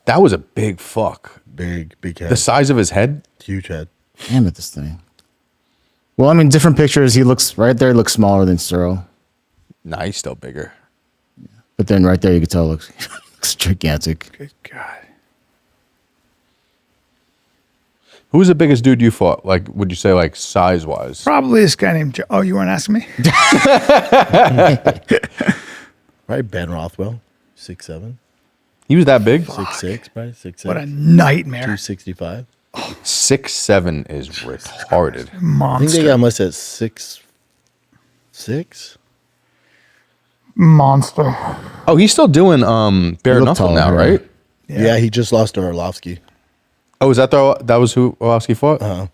That was a big fuck. Big head. The size of his head? Huge head. Damn it, this thing. Well, I mean, different pictures. He looks right there. Looks smaller than Cyril, Nah, he's still bigger. but then right there you can tell looks gigantic. Good God. Who was the biggest dude you fought? Like, would you say like size wise? Probably this guy named Joe. Oh, you weren't asking me? Right, Ben Rothwell, 6'7", He was that big? 6'6", probably 6'6". What a nightmare. 265. 6'7" is retarded. I think they Monster. got him listed at 6'6". Monster. Oh, he's still doing bare looked knuckle tall, now, yeah. right? Yeah, he just lost to Orlovsky. Oh, is that that was who Orlovsky fought?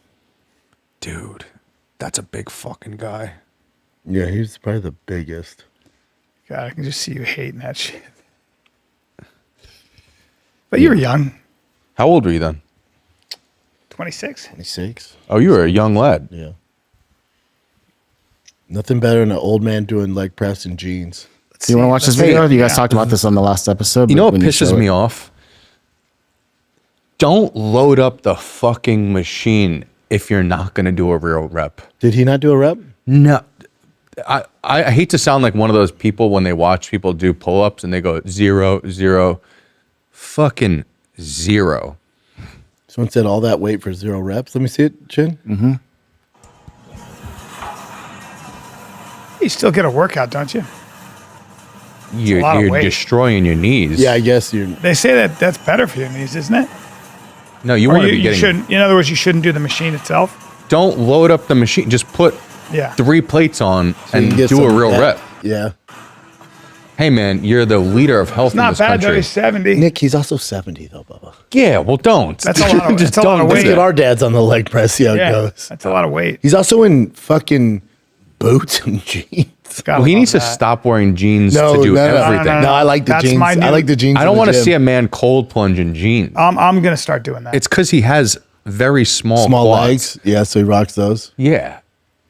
Dude, that's a big fucking guy. Yeah, he's probably the biggest. God, I can just see you hating that shit. But you were young. How old were you then? 26. 26. Oh, you were a young lad. Yeah. Nothing better than an old man doing leg press in jeans. Do you want to watch this video? You guys talked about this on the last episode. You but know what when pisses show me it- off? Don't load up the fucking machine if you're not going to do a real rep. Did he not do a rep? No. I hate to sound like one of those people when they watch people do pull-ups and they go 0, 0, fucking 0. Someone said all that weight for 0 reps. Let me see it, Chin. Mm-hmm. You still get a workout, don't you? You're lot of weight. destroying your knees. Yeah, I guess you. They say that that's better for your knees, isn't it? No, you Or want to you, be you getting. shouldn't. In other words, you shouldn't do the machine itself. Don't load up the machine. Just put Yeah. 3 plates on you and can get do a some- real yeah, rep. Yeah. Hey, man, you're the leader of health It's in not this bad though. country. He's 70. Nick, he's also 70 though, Bubba. Yeah, well, don't. That's a lot of- Just that's a lot of don't do Let's weight. get that. our dads on the leg press. See how Yeah, it goes. that's a lot of weight. He's also in fucking boots and jeans. Gotta Well, he love needs to that. stop wearing jeans No, to do no, no, everything. No, I like the That's jeans. my new- I like the jeans. I don't want to see a man cold plunge in jeans. I'm gonna start doing that. It's because he has very small quads. legs. Yeah, so he rocks those. Yeah.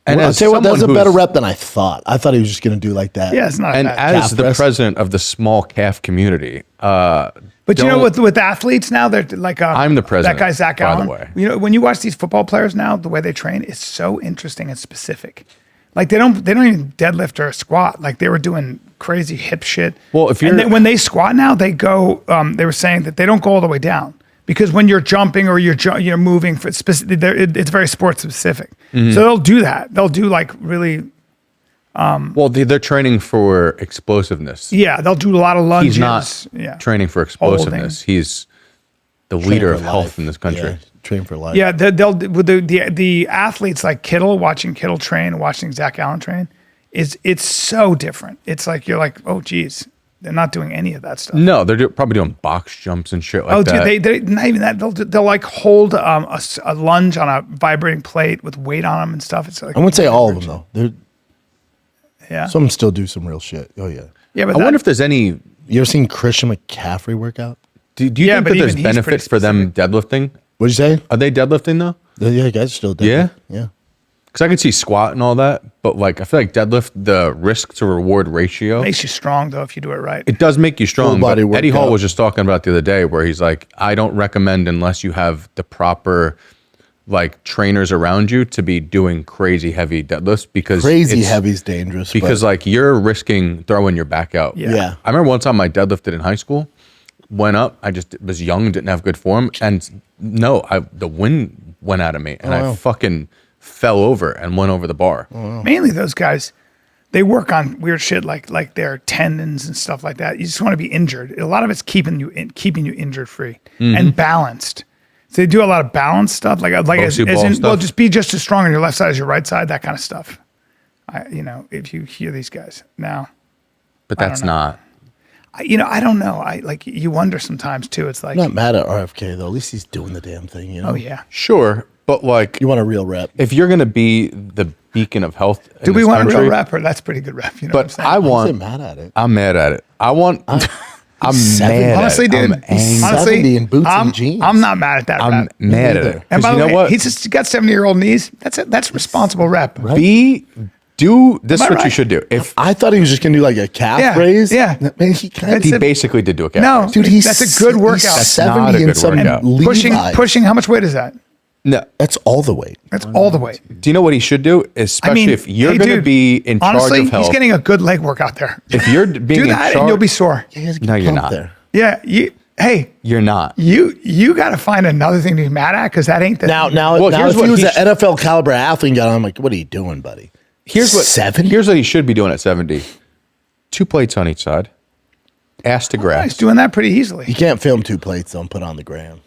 And Well, I'll as tell you what, that was a someone better who's- rep than I thought. I thought he was just going to do like that. yeah, it's not And bad. as calf the press. president of the small calf community, But you know, with athletes now, they're like I'm the president, That guy Zach by the Allen. way. You know, when you watch these football players now, the way they train is so interesting and specific. Like they don't even deadlift or squat. Like they were doing crazy hip shit. Well, if and you're- then when they squat now, they go. They were saying that they don't go all the way down because when you're jumping or you're moving for specific, it's very sports specific. Mm-hmm. So they'll do that. They'll do like really. well, they're training for explosiveness. Yeah, they'll do a lot of lunges. He's not Yeah. training for explosiveness. He's the leader of health in this country. Yeah, train for life. Yeah, they'll with the athletes like Kittle, watching Kittle train, watching Zach Allen train, it's so different. It's like you're like, oh geez, they're not doing any of that stuff. No, they're probably doing box jumps and shit like Oh, that. dude, they not even that. They'll like hold a lunge on a vibrating plate with weight on them and stuff. It's like I wouldn't say all of them, though. Yeah, Some still do some real shit. Oh, yeah. yeah, but I wonder if there's any. You ever seen Christian McCaffrey work out? Do you Yeah, think but that there's even he's benefit pretty for them deadlifting? What'd you say? Are they deadlifting though? Yeah, guys are still dead. Yeah? Yeah. Because I can see squat and all that, but like I feel like deadlift, the risk to reward ratio, makes you strong though if you do it right. it does make you strong. Full body But Eddie Hall workout. was just talking about the other day where he's like, I don't recommend unless you have the proper like trainers around you to be doing crazy heavy deadlifts because Crazy it's- heavy's dangerous. because but like you're risking throwing your back out. Yeah. yeah. I remember one time I deadlifted in high school, went up, I just was young, didn't have good form, and the wind went out of me, and I fucking fell over and went over the bar. Mainly those guys, they work on weird shit like their tendons and stuff like that. You just want to be injured. A lot of it's keeping you injured free and balanced. So they do a lot of balance stuff, like as Bosu ball in, well, stuff? just be just as strong on your left side as your right side, that kind of stuff. If you hear these guys now, But that's not. I don't know. You wonder sometimes too. It's like, I'm not mad at RFK, though. At least he's doing the damn thing, you know? oh yeah. Sure, but like You want a real rep. if you're gonna be the beacon of health in Do we this want a country, real rap? Or that's pretty good rap. You know what I'm but saying? I I'm want. mad at it. I'm mad at it. I want. I'm 70. mad. Honestly, dude. I'm angry. Honestly, 70 in boots and I'm, jeans. I'm not mad at that I'm rep. mad at neither. it. And 'Cause by you the know way, what? he's just got 70-year-old knees. That's responsible rep. Right. Do this is Am I what you right? should do. If I thought he was just gonna do like a calf Yeah, raise. yeah. Man, he kind of he basically did do a calf No, raise. dude. He's that's a good workout. He's That's not a 70 good and some workout. Levi's. Pushing. How much weight is that? No. That's all the weight. That's all the weight. Do you know what he should do? Especially if you're hey, going to dude, be in honestly, charge of health. he's getting a good leg workout there. If you're being Do in that charge, and you'll be sore. He has a good No, you're pump not. There. Yeah. you're not. You got to find another thing to be mad at because that ain't the Now, Well, now here's if he what was he an NFL caliber athlete, I'm like, what are you doing, buddy? Here's what 70. Here's what he should be doing at 70. 2 plates on each side. Ass to He's grass. doing that pretty easily. You can't film 2 plates though and put on the gram.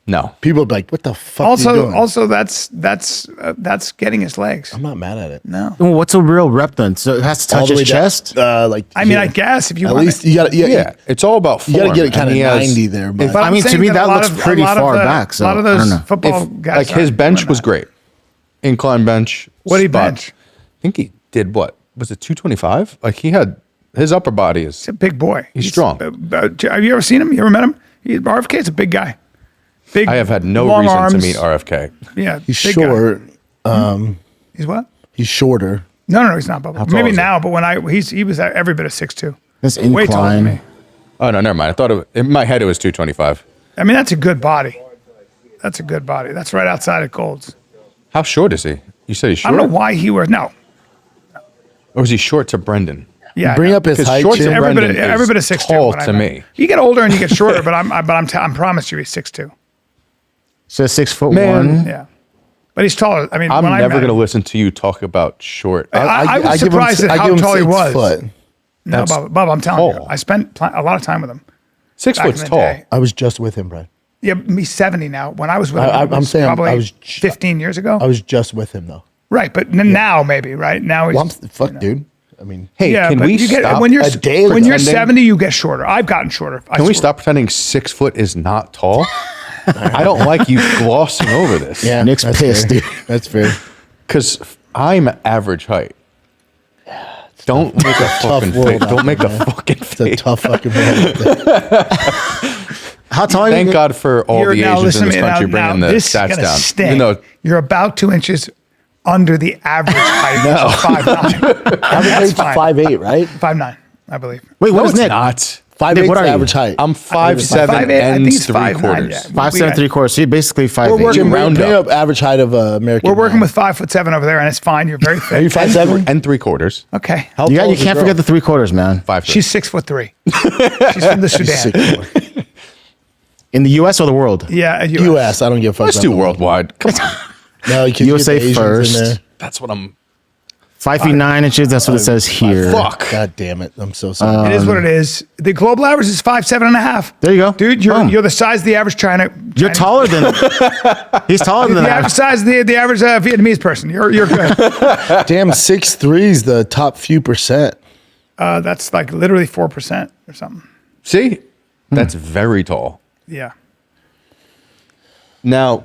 No. People be like, what the fuck are you doing? Also, that's getting his legs. I'm not mad at it. No, Well, what's a real rep then? So it has to All touch the way his down, chest. like I mean, here. I guess if you at want least it. you got to Yeah. It's all about form. You got to get it kind And of he has- 90 there. But But I I'm mean, to saying me, a that lot looks pretty a lot far the- back, so a lot of I don't those know. football If, guys, like his aren't bench doing was that. great. Incline bench. What did he spot. bench? I think he did what? Was it 225? Like he had his upper body is He's a big boy. He's strong. Have you ever seen him? You ever met him? RFK's a big guy. Big. I have had no long reason arms. to meet RFK. Yeah, he's big guy. short. He's what? He's shorter. No, he's not. Bubba. tall Maybe is he? now, but when he was every bit of 6'2". This Way taller than incline. me. Oh no, never mind. I thought in my head it was 225. I mean, that's a good body. That's a good body. That's right outside of Gold's. How short is he? You said he's I short? don't know why he wears no. Or is he short to Brendan? Yeah, Bring up his Because height. shorts Jim. and every bit Brendan of, every is bit of 6'2". tall when I to met me. him. You get older and you get shorter, but I'm promised you he's 6'2". So 6'1". Man. Yeah, but he's taller. I mean, I'm when I never met going to him- listen to you talk about short. I was give him- surprised at I how give him tall he 6 was. foot. No, That's Bob, I'm telling you, tall. I spent a lot of time with him. 6 back in foot's the tall. day. I was just with him, Brian. Yeah, me 70 now. When I was with him, I- it was I'm saying probably I was 15 years ago. I was just with him though. Right, but now maybe right now he's Well, fuck, dude. I mean, Hey, yeah. can but we you get stop? when you're a day when you're pretending- 70, you get shorter. I've gotten shorter. Can we stop pretending 6 foot is not tall? I don't like you glossing over this. yeah, Nick's that's pissed, fair. dude. That's fair. Because I'm average height. Don't make a fucking world face. out Don't make there, a man. fucking It's a face. tough fucking world. How tall are you? Thank God for all the now Asians in listen this to me country now. bringing the This is stats gonna down. sting. Even though You're about 2 inches under the average height of 5'9". Average height's fine. 5'8", right? 5'9", I believe. Wait, what no, is it's Nick? not. 5'8" what is are you? average height. I'm 5'7" 5'8", I and think it's 3/4. 5'9", yeah. 5'7", 3/4". So you're basically 5'8". working Jim, with- round bring up. up average height of American. We're working man. with 5'7" over there, and it's fine. You're very Are you fit. 5'7"? And 3/4. Okay. How You, tall you is the can't girl? forget the 3/4, man. 5'3". She's 6'3". She's from the Sudan. 6'4". In the U.S. or the world? Yeah, U.S. I don't give a fuck. Let's about do the- worldwide. Come on. No, you can USA get the Asians in first. there. That's what I'm. 5 feet 9 inches. That's what it says here. Fuck. God damn it! I'm so sorry. It is what it is. The global average is 5'7.5". There you go. Dude. Boom. You're the size of the average China. You're taller than. He's taller than The that. average size of the average Vietnamese person. You're good. Damn, 6'3" is the top few percent. That's like literally 4% or something. See, that's very tall. Yeah. Now,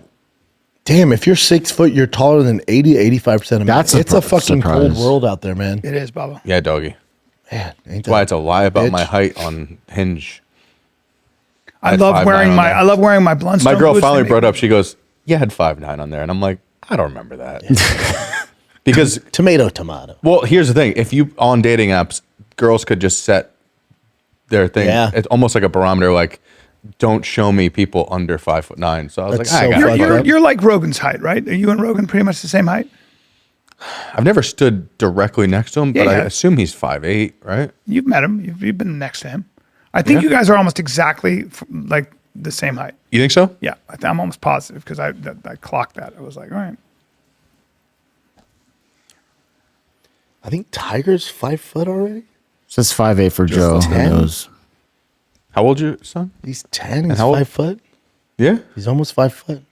Damn, if you're 6 foot, you're taller than 80-85% of men. That's a It's a fucking cold surprise. world out there, man. It is, Bubba. yeah, doggy. Man, ain't That's why it's a lie about bitch. my height on Hinge. I had love 5'9" wearing on my there. I love wearing my Blundstone My girl boots. finally They- brought up. She goes, "You had 5'9" on there," and I'm like, "I don't remember that." Because, tomato. well, here's the thing: if you on dating apps, girls could just set their thing. Yeah. It's almost like a barometer. Like, don't show me people under 5'9". So I was That's like, so I got fucked it. up. You're like Rogan's height, right? Are you and Rogan pretty much the same height? I've never stood directly next to him, but Yeah, I yeah. assume he's 5'8", right? You've met him. You've been next to him. I think you guys are almost exactly like the same height. You think so? Yeah, I'm almost positive because I clocked that. I was like, all right. I think Tiger's 5 foot already. Says 5'8" for Joe. Who 10? knows? How old's your son? He's 10. He's how old- 5 foot. Yeah. He's almost 5 foot.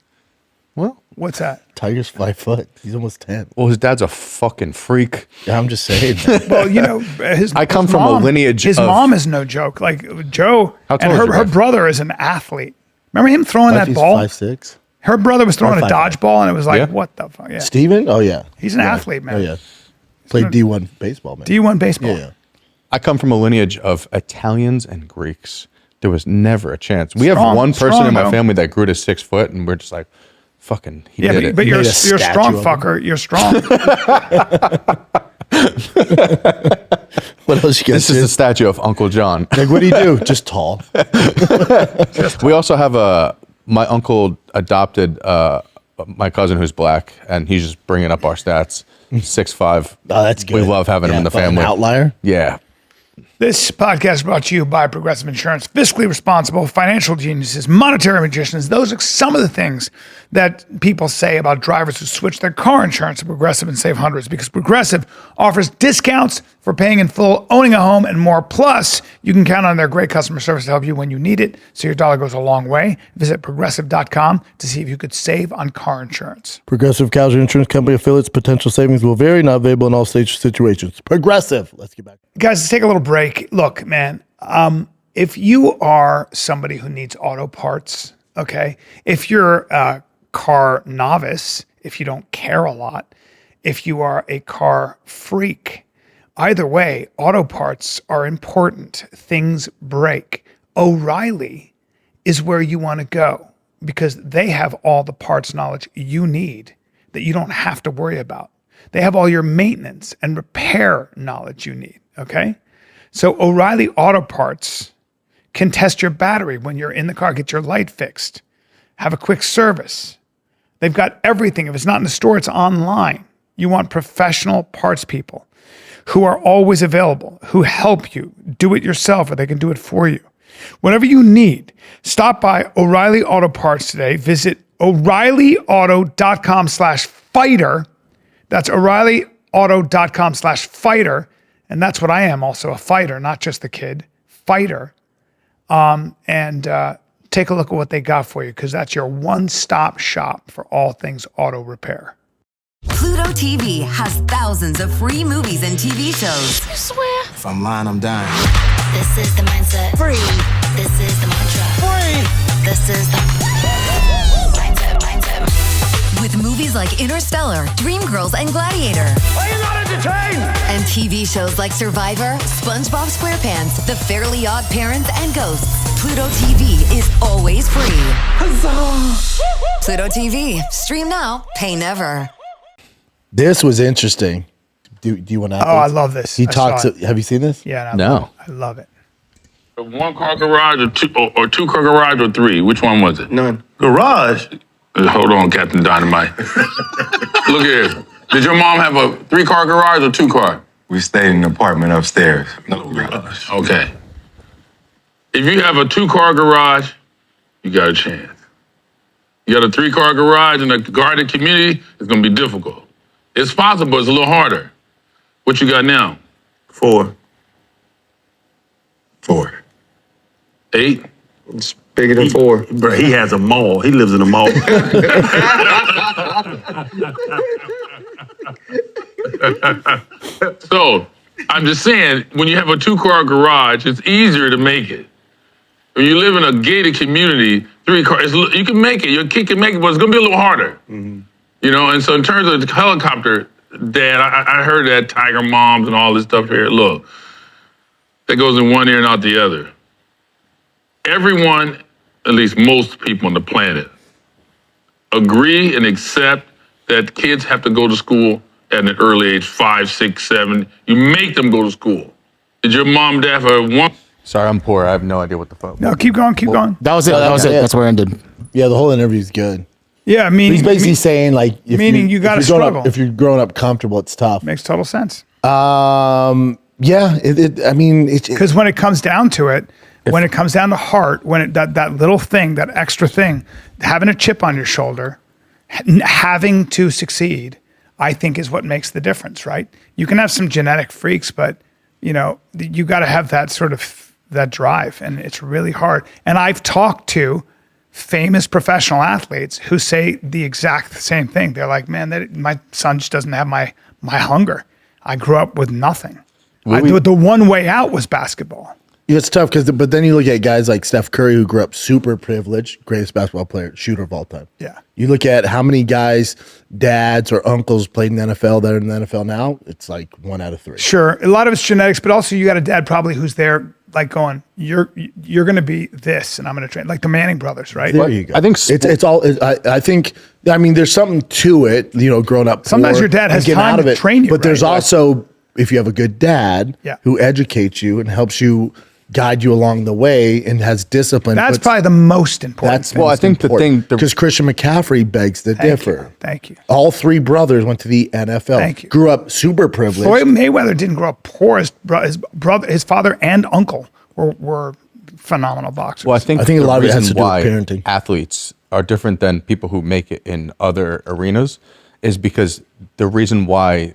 Well, What's that? Tiger's 5 foot. He's almost 10. well, his dad's a fucking freak. Yeah, I'm just saying. man. Well, you know, his. I come his from a mom- lineage His of- mom is no joke. Like Joe How tall and is your her wife? brother is an athlete. Remember him throwing that He's ball? 5'6". Her brother was throwing a 5'9". dodgeball, and it was like, Yeah. what the fuck? Yeah. Steven? Oh, yeah. He's an Yeah. athlete, man. Oh, yeah. Played D1 baseball, man. D1 baseball. Yeah, yeah. I come from a lineage of Italians and Greeks. There was never a chance. We have one person in my family that grew to 6 foot, and we're just like, fucking, he did it. But you're a statue strong of fucker. You're strong. What else you guys This is the statue of Uncle John. Like, what do you do? Just tall. We also have my uncle adopted my cousin who's black, and he's just bringing up our stats. 6'5". Oh, that's good. We love having him in the fucking family. Outlier. Yeah. This podcast is brought to you by Progressive Insurance. Fiscally responsible, financial geniuses, monetary magicians. Those are some of the things that people say about drivers who switch their car insurance to Progressive and save hundreds, because Progressive offers discounts for paying in full, owning a home, and more. Plus, you can count on their great customer service to help you when you need it, so your dollar goes a long way. Visit Progressive.com to see if you could save on car insurance. Progressive Casualty Insurance Company affiliates. Potential savings will vary. Not available in all stage situations. Progressive. Let's get back. Guys, let's take a little break. Look, man, if you are somebody who needs auto parts, okay, if you're a car novice, if you don't care a lot, if you are a car freak, either way, auto parts are important. Things break. O'Reilly is where you want to go because they have all the parts knowledge you need that you don't have to worry about. They have all your maintenance and repair knowledge you need, okay? So O'Reilly Auto Parts can test your battery when you're in the car, get your light fixed, have a quick service. They've got everything. If it's not in the store, it's online. You want professional parts people who are always available, who help you do it yourself, or they can do it for you. Whatever you need, stop by O'Reilly Auto Parts today. Visit O'ReillyAuto.com/fighter. That's O'ReillyAuto.com/fighter. And that's what I am, also a fighter, not just the kid, fighter. Take a look at what they got for you, because that's your one-stop shop for all things auto repair. Pluto TV has thousands of free movies and TV shows. I swear. If I'm lying, I'm dying. This is the mindset. Free. This is the mantra. Free. This is the mindset. With movies like Interstellar, Dreamgirls, and Gladiator. Are you not entertained? And TV shows like Survivor, SpongeBob SquarePants, The Fairly Odd Parents, and Ghosts. Pluto TV is always free. Huzzah! Pluto TV. Stream now, pay never. This was interesting. Do you want to? Oh, I love this. He I talks. saw it. Have you seen this? Yeah, No. I love it. One car garage or two car garage or three? Which one was it? None. Garage? Hold on, Captain Dynamite. Look here. Did your mom have a 3-car garage or 2-car? We stayed in an apartment upstairs. No garage. Okay. If you have a 2-car garage, you got a chance. You got a 3-car garage in a guarded community, it's gonna be difficult. It's possible, it's a little harder. What you got now? 4. 8? It's bigger than 4. Bro, he has a mall. He lives in a mall. So, I'm just saying, when you have a 2-car garage, it's easier to make it. When you live in a gated community, 3 cars, you can make it. Your kid can make it, but it's gonna be a little harder. Mm-hmm. You know, and so in terms of the helicopter, Dad, I heard that Tiger Moms and all this stuff here. Look, that goes in one ear and out the other. Everyone, at least most people on the planet, agree and accept that kids have to go to school at an early age, 5, 6, 7. You make them go to school. Did your mom and dad have one? Sorry, I'm poor. I have no idea what the fuck. No, keep going. That was it. That was it. That's where it ended. Yeah, the whole interview is good. Yeah, meaning He's basically saying like, meaning you gotta if you're growing struggle. Up, if you're growing up comfortable, it's tough. makes total sense. Yeah. I mean, Because when it comes down to it, when it comes down to heart, that little thing, that extra thing, having a chip on your shoulder, having to succeed, I think is what makes the difference, right? You can have some genetic freaks, but you know, you got to have that sort of that drive, and it's really hard. And I've talked to famous professional athletes who say the exact same thing. They're like, man, my son just doesn't have my hunger. I grew up with nothing. The one way out was basketball. Yeah, it's tough but then you look at guys like Steph Curry, who grew up super privileged, greatest basketball player, shooter of all time. Yeah. You look at how many guys, dads or uncles played in the NFL that are in the NFL now, it's like 1 out of 3. Sure. A lot of it's genetics, but also you got a dad probably who's there like going, you're going to be this, and I'm going to train like the Manning brothers, right? There you go. I think it's all. I think. I mean, there's something to it. You know, growing up. Sometimes poor your dad has and getting time out of to it. train you, but there's right? also, if you have a good dad who educates you and helps you guide you along the way and has discipline. That's probably the most important. That's thing. Well, I think the thing because Christian McCaffrey begs to differ. Thank you. All three brothers went to the NFL. Thank you. Grew up super privileged. Floyd Mayweather didn't grow up poor. His brother, his father, and uncle were phenomenal boxers. Well, I think a lot of it has to do with why parenting. athletes are different than people who make it in other arenas is because the reason why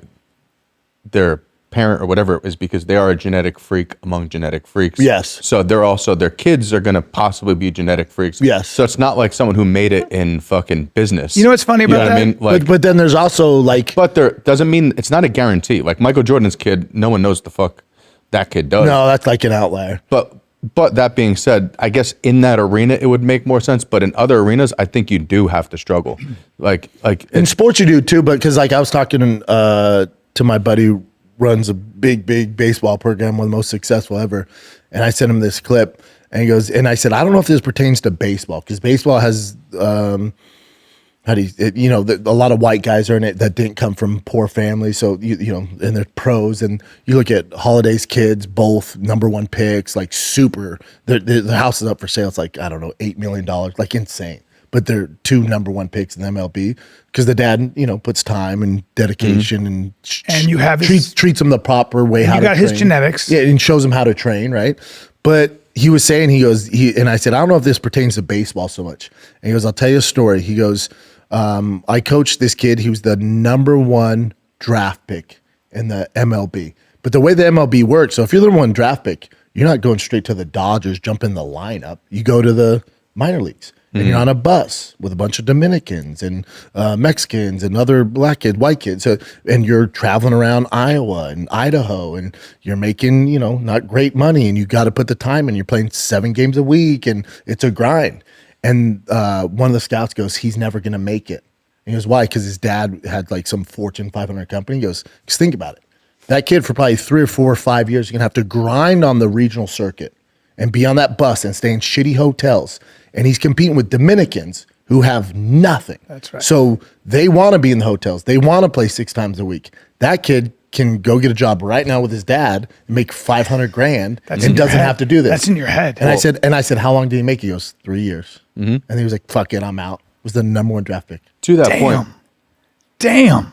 their parent or whatever is because they are a genetic freak among genetic freaks. Yes. So they're also, their kids are going to possibly be genetic freaks. Yes. So it's not like someone who made it in fucking business. You know what's funny about know that? what I mean? Like, but then there's also like. but there doesn't mean it's not a guarantee. Like Michael Jordan's kid, no one knows the fuck that kid does. No, that's like an outlier. But that being said, I guess in that arena it would make more sense. But in other arenas, I think you do have to struggle. Like in sports you do too, but because like I was talking to my buddy who runs a big baseball program, one of the most successful ever, and I sent him this clip, and he goes, and I said, I don't know if this pertains to baseball because baseball has a lot of white guys are in it that didn't come from poor families, so you know, and they're pros, and you look at Holiday's kids, both #1 picks, like super. The house is up for sale. It's like I don't know, $8 million, like insane. But they're 2 #1 picks in the MLB because the dad, you know, puts time and dedication and you have treats them the proper way. How you to got train. his genetics, yeah, and shows him how to train, right? But he was saying, and I said, I don't know if this pertains to baseball so much. And he goes, I'll tell you a story. He goes, I coached this kid. He was the #1 draft pick in the MLB. But the way the MLB works, so if you're the #1 draft pick, you're not going straight to the Dodgers, jump in the lineup. You go to the minor leagues. And you're on a bus with a bunch of Dominicans and Mexicans and other black kids, white kids. So, and you're traveling around Iowa and Idaho and you're making, you know, not great money and you got to put the time in. You're playing 7 games a week and it's a grind. And one of the scouts goes, he's never going to make it. And he goes, why? Because his dad had like some Fortune 500 company. He goes, just think about it. That kid for probably 3 or 4 or 5 years is going to have to grind on the regional circuit and be on that bus and stay in shitty hotels. And he's competing with Dominicans who have nothing. That's right. So they want to be in the hotels. They want to play 6 times a week. That kid can go get a job right now with his dad and make $500,000 and doesn't have to do this. That's in your head. And I said, how long did he make it? He goes, 3 years. Mm-hmm. And he was like, fuck it, I'm out. Was the #1 draft pick. To that point. Damn.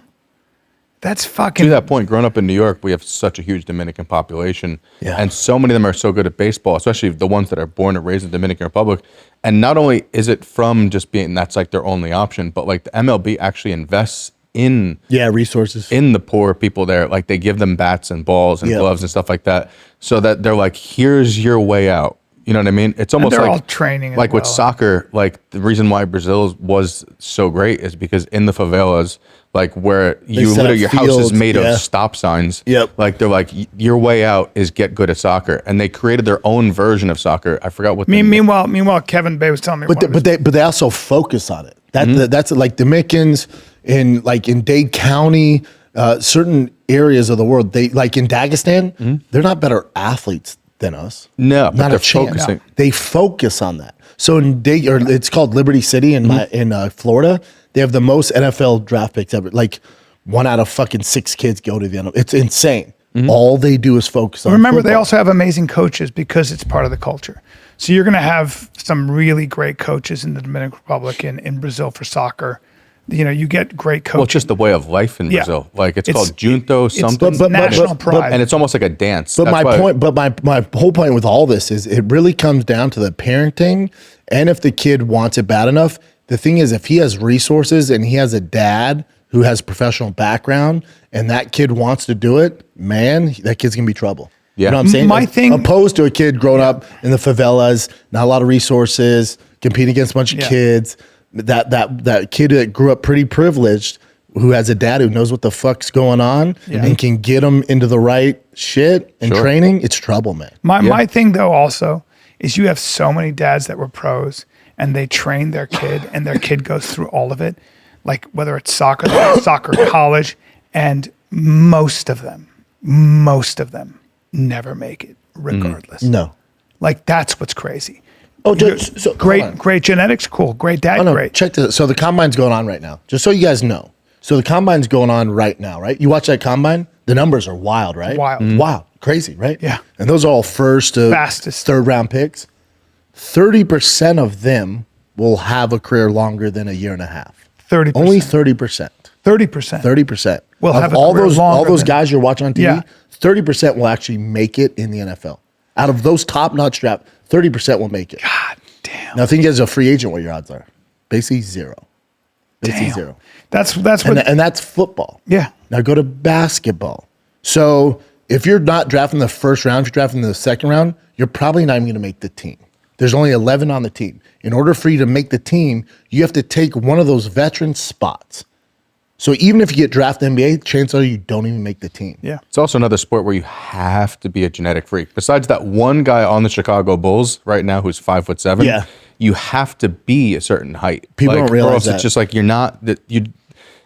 That's fucking. To that point, growing up in New York, we have such a huge Dominican population. Yeah. And so many of them are so good at baseball, especially the ones that are born and raised in the Dominican Republic. And not only is it from just being, that's like their only option, but like the MLB actually invests in resources in the poor people there. Like they give them bats and balls and gloves and stuff like that, so that they're like, here's your way out. You know what I mean? It's almost they're like all training like with soccer. Like the reason why Brazil was so great is because in the favelas, like where you literally your house is made of stop signs. Yep. Like they're like, your way out is get good at soccer, and they created their own version of soccer. I forgot what. Meanwhile, Kevin Bay was telling me. But they also focus on it. That's like Dominicans in Dade County, certain areas of the world. They like in Dagestan, they're not better athletes than us. No, not a chance. Focusing. They focus on that. So it's called Liberty City in Florida. They have the most NFL draft picks ever. Like 1 out of fucking 6 kids go to the NFL. It's insane. All they do is focus on. Remember, football. they also have amazing coaches because it's part of the culture. So you're going to have some really great coaches in the Dominican Republic and in Brazil for soccer. You know, you get great coaches. Well, it's just the way of life in Brazil. Like it's called Junto something. It's national pride. And it's almost like a dance. But my whole point with all this is it really comes down to the parenting, and if the kid wants it bad enough. The thing is, if he has resources and he has a dad who has professional background and that kid wants to do it, man, that kid's gonna be trouble. Yeah. You know what I'm saying? My thing, opposed to a kid growing up in the favelas, not a lot of resources, competing against a bunch of kids. That kid that grew up pretty privileged, who has a dad who knows what the fuck's going on and can get him into the right shit and training, it's trouble, man. My thing though also is you have so many dads that were pros and they train their kid and their kid goes through all of it, like whether it's soccer, college, and most of them never make it. regardless. No. Like that's what's crazy. Oh, just so, Great genetics, cool. Great dad, great. Check this. So the combine's going on right now. Just so you guys know. So the combine's going on right now, right? You watch that combine, the numbers are wild, right? Wild. Wild. Crazy, right? Yeah. And those are all first to Fastest. third round picks. 30% of them will have a career longer than a year and a half. 30%. Only 30%. 30%. 30%. Will have a all career those longer than- guys you're watching on TV, Yeah. 30% will actually make it in the NFL. Out of those top-notch draft, 30% will make it. God damn. Now, think as a free agent, what your odds are? Basically zero. Basically Damn. zero. That's what. And that's football. Yeah. Now go to basketball. So if you're not drafting the first round, if you're drafting the second round, you're probably not even going to make the team. There's only 11 on the team. In order for you to make the team, you have to take one of those veteran spots. So even if you get drafted NBA, chances are you don't even make the team. Yeah. It's also another sport where you have to be a genetic freak. Besides that one guy on the Chicago Bulls right now who's 5'7", Yeah. you have to be a certain height. People don't realize or else that. it's just like you're not that you.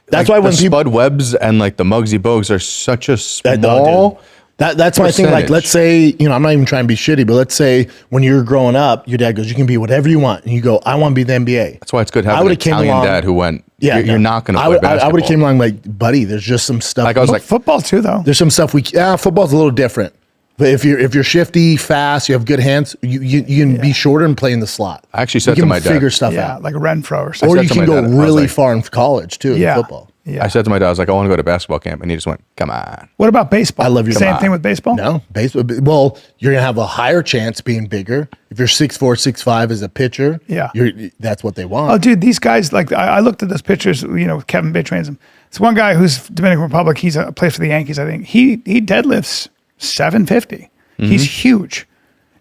That's like why when the people- Spud Webbs and like the Muggsy Bogues are such a No, small. dude. That's my thing. Like, percentage. let's say, I'm not even trying to be shitty, but let's say when you're growing up, your dad goes, you can be whatever you want. And you go, I want to be the NBA. That's why it's good I having an would've came Italian along- dad who went. Yeah, you're not going to I play would basketball. I would have came along like, buddy, there's just some stuff. Like I was like, Football too, though. there's some stuff football's a little different. But if you're shifty, fast, you have good hands, you can be shorter and play in the slot. I actually said you to can my dad, figure stuff Yeah, out. like a Renfro or Or something. you to can my go dad, I was really like- far in college too Yeah. in football. Yeah. I said to my dad, I was like, I want to go to basketball camp, and he just went, "Come on." What about baseball? I love your Same dad. thing with baseball. No, baseball. Well, you're gonna have a higher chance being bigger if you're 6'4", 6'5" as a pitcher. Yeah. That's what they want. Oh, dude, these guys, like, I looked at those pictures, Kevin Bay trains them. It's one guy who's Dominican Republic. He's plays for the Yankees, I think. He deadlifts 750. He's huge.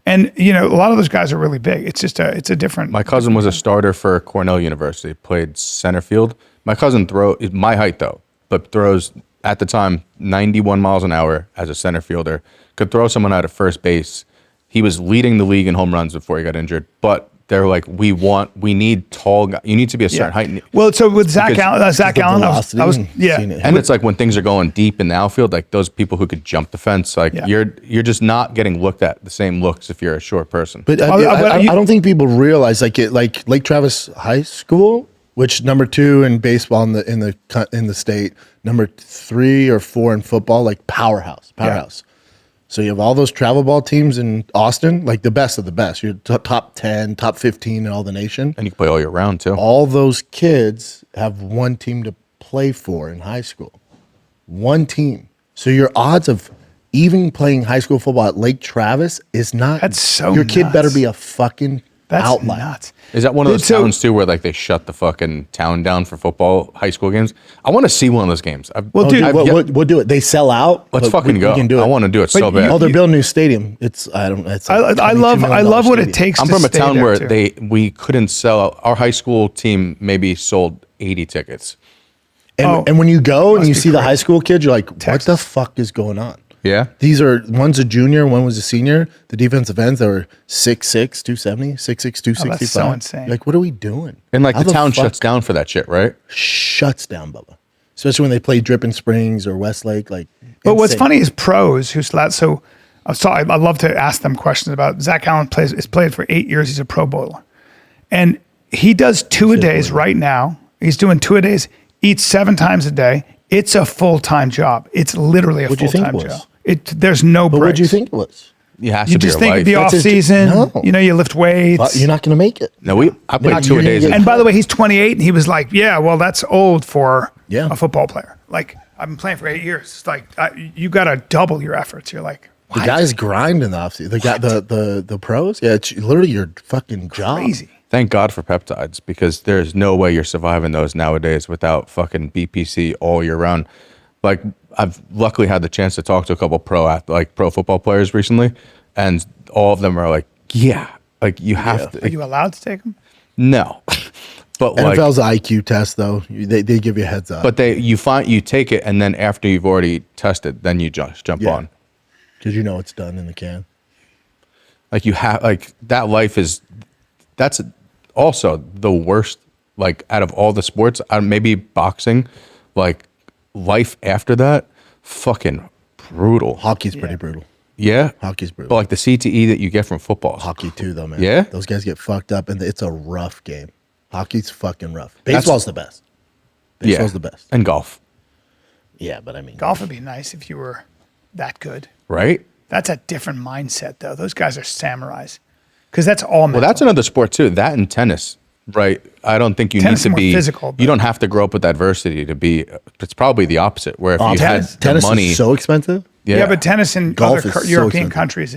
And, a lot of those guys are really big. It's just it's a different. My cousin was a starter for Cornell University, played center field. My cousin is my height though, but throws at the time 91 miles an hour as a center fielder. Could throw someone out at first base. He was leading the league in home runs before he got injured. But they're like, we need tall guys. You need to be a certain height. Well, so with Zach Because- Allen, velocity I was and yeah. seeing it. And it's like when things are going deep in the outfield, like those people who could jump the fence, like Yeah. you're just not getting looked at the same looks if you're a short person. But but I you- don't think people realize like Lake Travis High School, which number 2 in baseball in the state, number 3 or 4 in football, like powerhouse. So you have all those travel ball teams in Austin, like the best of the best. You're top 10, top 15 in all the nation. And you can play all year round too. All those kids have one team to play for in high school. One team. So your odds of even playing high school football at Lake Travis is not. That's so Your kid nuts. better be a fucking That's outlier. nuts. Is that one of Dude, those so- towns too where like they shut the fucking town down for football high school games? I want to see one of those games. Well, dude, We'll do it. They sell out. let's but fucking we go. can do it. I want to do it But so you- bad. Oh, they're building a new stadium. I love what it takes. I'm to from a stay town there, where too. we couldn't sell. Our high school team maybe sold 80 tickets. And when you go and Must you be see the crazy. high school kids, you're like, what Texas. the fuck is going on? Yeah. One's a junior, one was a senior. The defensive ends, they were 6'6", 270, 6'6", 265. Oh, that's so insane. Like, what are we doing? And like How the town fuck shuts down for that shit, right? Shuts down, Bubba. Especially when they play Dripping Springs or Westlake. Like, But what's insane. funny is pros who's so. I love to ask them questions about Zach Allen. Has played for 8 years. He's a Pro Bowler, and he does 2 a days right now. He's doing 2 a days. Eats 7 times a day. It's a full-time job. It's literally a What'd you think full-time it was? job. There's no But breaks. what do you think it was? You have You to be just your think life. the off That's it. season. No. You lift weights. But you're not going to make it. No, I played Not 2 a you days. gonna And by the way, he's 28, and he was like, "Yeah, well, that's old for Yeah. a football player. Like, I've been playing for 8 years. It's like you got to double your efforts." You're like, The "What? guys grind in the offseason. The pros. Yeah, it's literally your fucking job. Crazy." Thank God for peptides because there's no way you're surviving those nowadays without fucking BPC all year round. Like I've luckily had the chance to talk to a couple pro football players recently, and all of them are like, "Yeah, like you have to." Are you allowed to take them? No, but like, NFL's an IQ test, though. They give you a heads up. but you take it, and then after you've already tested, then you just jump Yeah. on. Because you know it's done in the can. Like you have like that life that's also the worst. Like out of all the sports, maybe boxing, like life after that, fucking brutal. Hockey's pretty brutal. Yeah. Hockey's brutal. But like the CTE that you get from football. Hockey too, though, man. Yeah? Those guys get fucked up, and it's a rough game. Hockey's fucking rough. Baseball's the best. Baseball's the best. And golf. Yeah, but I mean, Golf would be nice if you were that good. Right? That's a different mindset, though. Those guys are samurais. Because that's all mental. Well, that's another sport too. That and tennis, right? I don't think you Tennis need is to more be physical, You don't have to grow up with adversity to be. It's probably the opposite. Where if you had the tennis money, is so expensive. Yeah, but tennis in Golf other is so European expensive. countries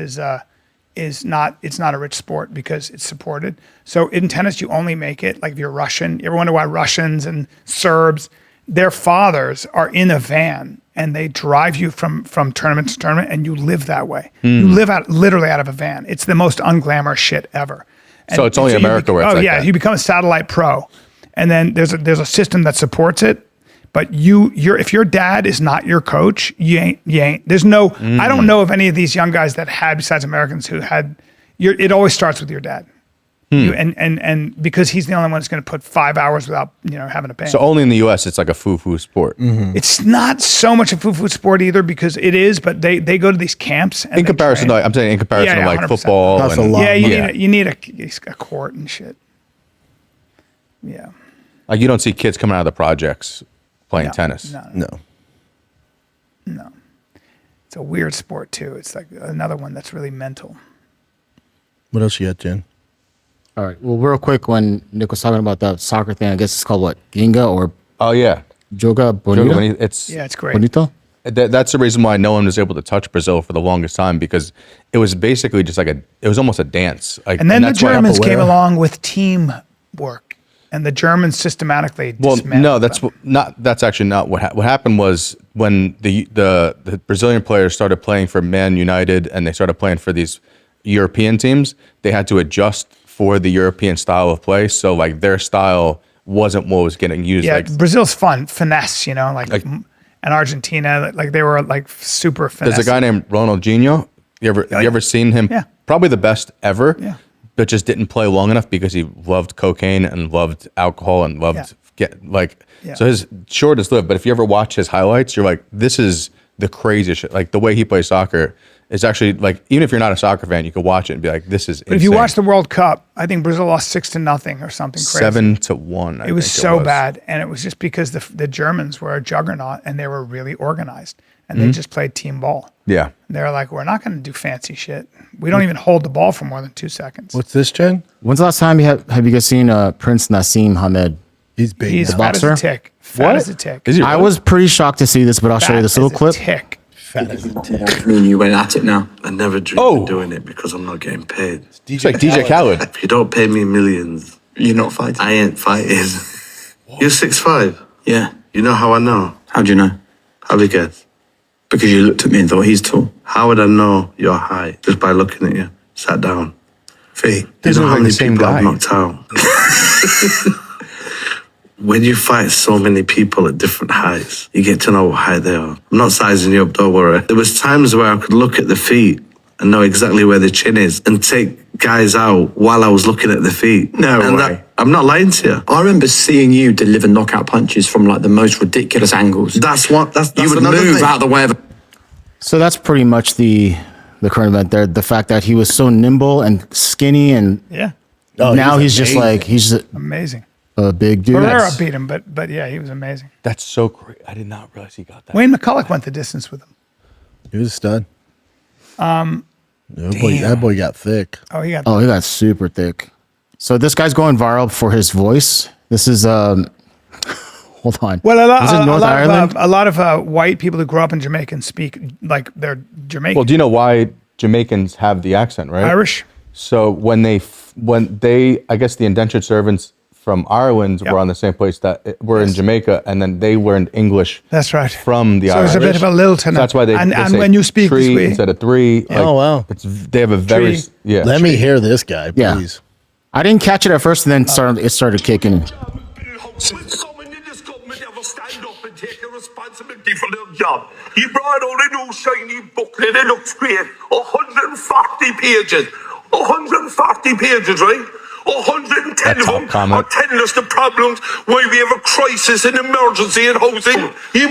is not. It's not a rich sport because it's supported. So in tennis, you only make it like if you're Russian. You ever wonder why Russians and Serbs, their fathers are in a van and they drive you from tournament to tournament, and you live that way. You live literally out of a van. It's the most unglamorous shit ever. And So it's only America where it's like that. You become a satellite pro, and then there's a system that supports it. But if your dad is not your coach, you ain't. There's no. I don't know of any of these young guys that had, besides Americans, who had. It always starts with your dad, and because he's the only one that's going to put 5 hours without having a pain. so only in the U.S. it's like a foo-foo sport. It's not so much a foo-foo sport either because it is, but they go to these camps. And In comparison, train. I'm saying in comparison to like 100%. football. That's a and, lot. Yeah, you need a court and shit. Yeah. Like you don't see kids coming out of the projects playing tennis. No. It's a weird sport too. It's like another one that's really mental. What else you got, Jen? All right. Well, real quick, when Nick was talking about that soccer thing, I guess it's called what? Ginga or Oh yeah, Joga Bonito? it's It's great. Bonito? That's the reason why no one was able to touch Brazil for the longest time because it was basically just like it was almost a dance. Like, And then the that's why- Germans came along with teamwork, and the Germans systematically Well, dismantled no, that's them. that's actually not what what happened. Was when the Brazilian players started playing for Man United and they started playing for these European teams, they had to adjust for the European style of play. So like their style wasn't what was getting used. Yeah, Like Brazil's fun, finesse, and Argentina, like they were like super finesse. there's a guy named Ronaldinho. You ever seen him? Yeah. Probably the best ever. Yeah. But just didn't play long enough because he loved cocaine and loved alcohol and loved So his shortest lived. But if you ever watch his highlights, you're like, this is the craziest shit. Like the way he plays soccer is actually like, even if you're not a soccer fan, you could watch it and be like, this is. But if you watch the World Cup, I think Brazil lost 6-0 or something crazy. 7-1. It was so bad, and it was just because the Germans were a juggernaut and they were really organized, and they just played team ball. Yeah. They were like, we're not going to do fancy shit. We don't even hold the ball for more than 2 seconds. What's this, Jen? When's the last time have you guys seen Prince Nassim Hamed? He's big. He's now. fat as a boxer? tick. Fat as a tick. Is he I really? was pretty shocked to see this, but I'll show you this little clip. Tick. Fat as a tick. Me and you went at it now. I never dreamed Oh. of doing it because I'm not getting paid. It's like DJ Khaled. If you don't pay me millions, You're not fighting. I ain't fighting. You're 6'5". Yeah. You know how I know? How do you know? How big guess? Because you looked at me and thought he's tall. How would I know your height? Just by looking at you. Sat down. Fee. You These know are how like many the same people guy. I've knocked out? When you fight so many people at different heights, you get to know what height they are. I'm not sizing you up, don't worry. There was times where I could look at the feet and know exactly where the chin is and take guys out while I was looking at the feet. No And way. I'm not lying to you. I remember seeing you deliver knockout punches from like the most ridiculous angles. That's you would another move thing. out of the way of a So that's pretty much the current event there. The fact that he was so nimble and skinny, and Yeah. now he's just like he's just Amazing. a big dude. Pereira beat him, but yeah, he was amazing. That's so great. I did not realize he got that. Wayne McCulloch went the distance with him. He was a stud. That boy got thick. Oh, he got Oh, he got super thick. So this guy's going viral for his voice. This is hold on. Well, Is it North Ireland? a lot of white people who grew up in Jamaica speak like they're Jamaican. Well, do you know why Jamaicans have the accent, right? Irish. So when they, I guess the indentured servants from Ireland Yep. were on the same place that were in Jamaica, and then they learned English. That's right. From the So Irish. there's a bit of a lilt in So that's it. why they And say when you speak this tree way- instead of three. Like, Oh, wow. They have a very Tree. yeah. Let me hear this guy, Yeah. please. I didn't catch it at first, and then it started kicking. Will someone in this government ever stand up and take a responsibility for their job? He brought out a new shiny booklet. It looks great. 140 pages. 140 pages, right? 110 That of top them comment. are telling us the problems why we have a crisis and emergency in housing. You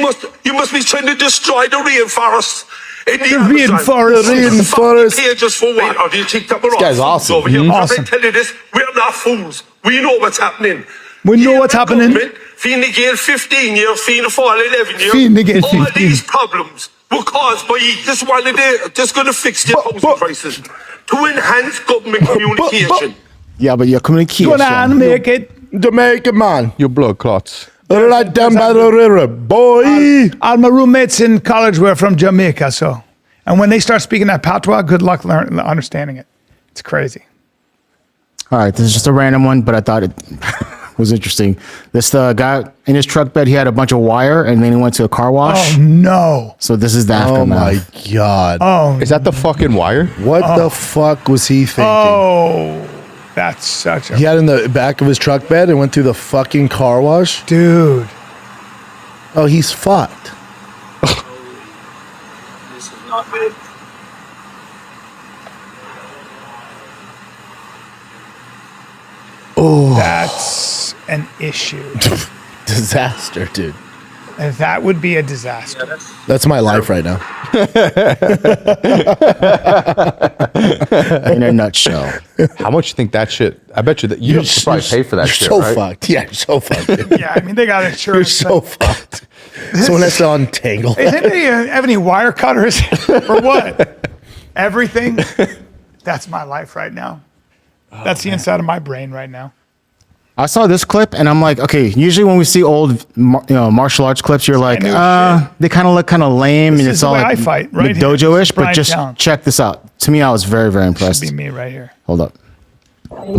must be trying to destroy the rainforest. Reinforced. Here just for what? Have you checked up This guy's awesome. Over here, Awesome. I tell you this, we're not fools. We know what's happening. We know what's happening. Fine again 15 years, fine for 11 years. Fine again All 15. these problems were caused by just one of the, just going to fix the housing prices to enhance government communication. Yeah, but your communication. Go on, make it. Jamaican man. You blood clots. Right down by the river, boy. All my roommates in college were from Jamaica, so. And when they start speaking that patois, good luck understanding it. It's crazy. All right, this is just a random one, but I thought it was interesting. This guy in his truck bed, he had a bunch of wire, and then he went to a car wash. Oh, no. So this is the Oh my aftermath. God. Oh, Is that the fucking wire? What the fuck was he thinking? oh. That's such a... He had in the back of his truck bed and went through the fucking car wash. Dude. Oh, he's fucked. This is not good. Oh, That's an issue. disaster, dude. And that would be a disaster. That's my life right now. In a nutshell. How much you think that shit? I bet you that you should probably pay for that you're shit, so right? fucked. Yeah, you're so fucked. Dude. Yeah, I mean, they got You're insurance. so fucked. Someone has to untangle Does that. anybody have any wire cutters or what? Everything? That's my life right now. That's the inside of my brain right now. I saw this clip and I'm like, okay, usually when we see old martial arts clips, you're like, new they kind of look kind of lame This and is it's the all way like I fight, right here. dojo-ish, but Bryan just Town. check this out. To me, I was very, very impressed. Be me right here. Hold up. 1,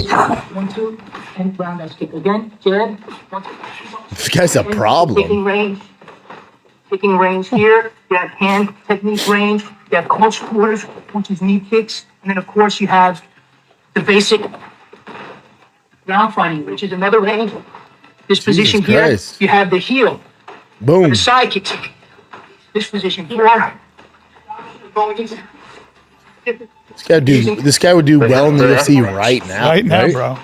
2, and round that kick again. Jab. 1, 2. This guy's a problem. Kicking range here. You have hand technique range. You have close quarters, which is knee kicks. And then, of course, you have the basic ground fighting, which is another range. This position here, Christ. you have the heel, Boom. the side kicks. This position here. Going into This guy would do well in the UFC right now. Right now, bro.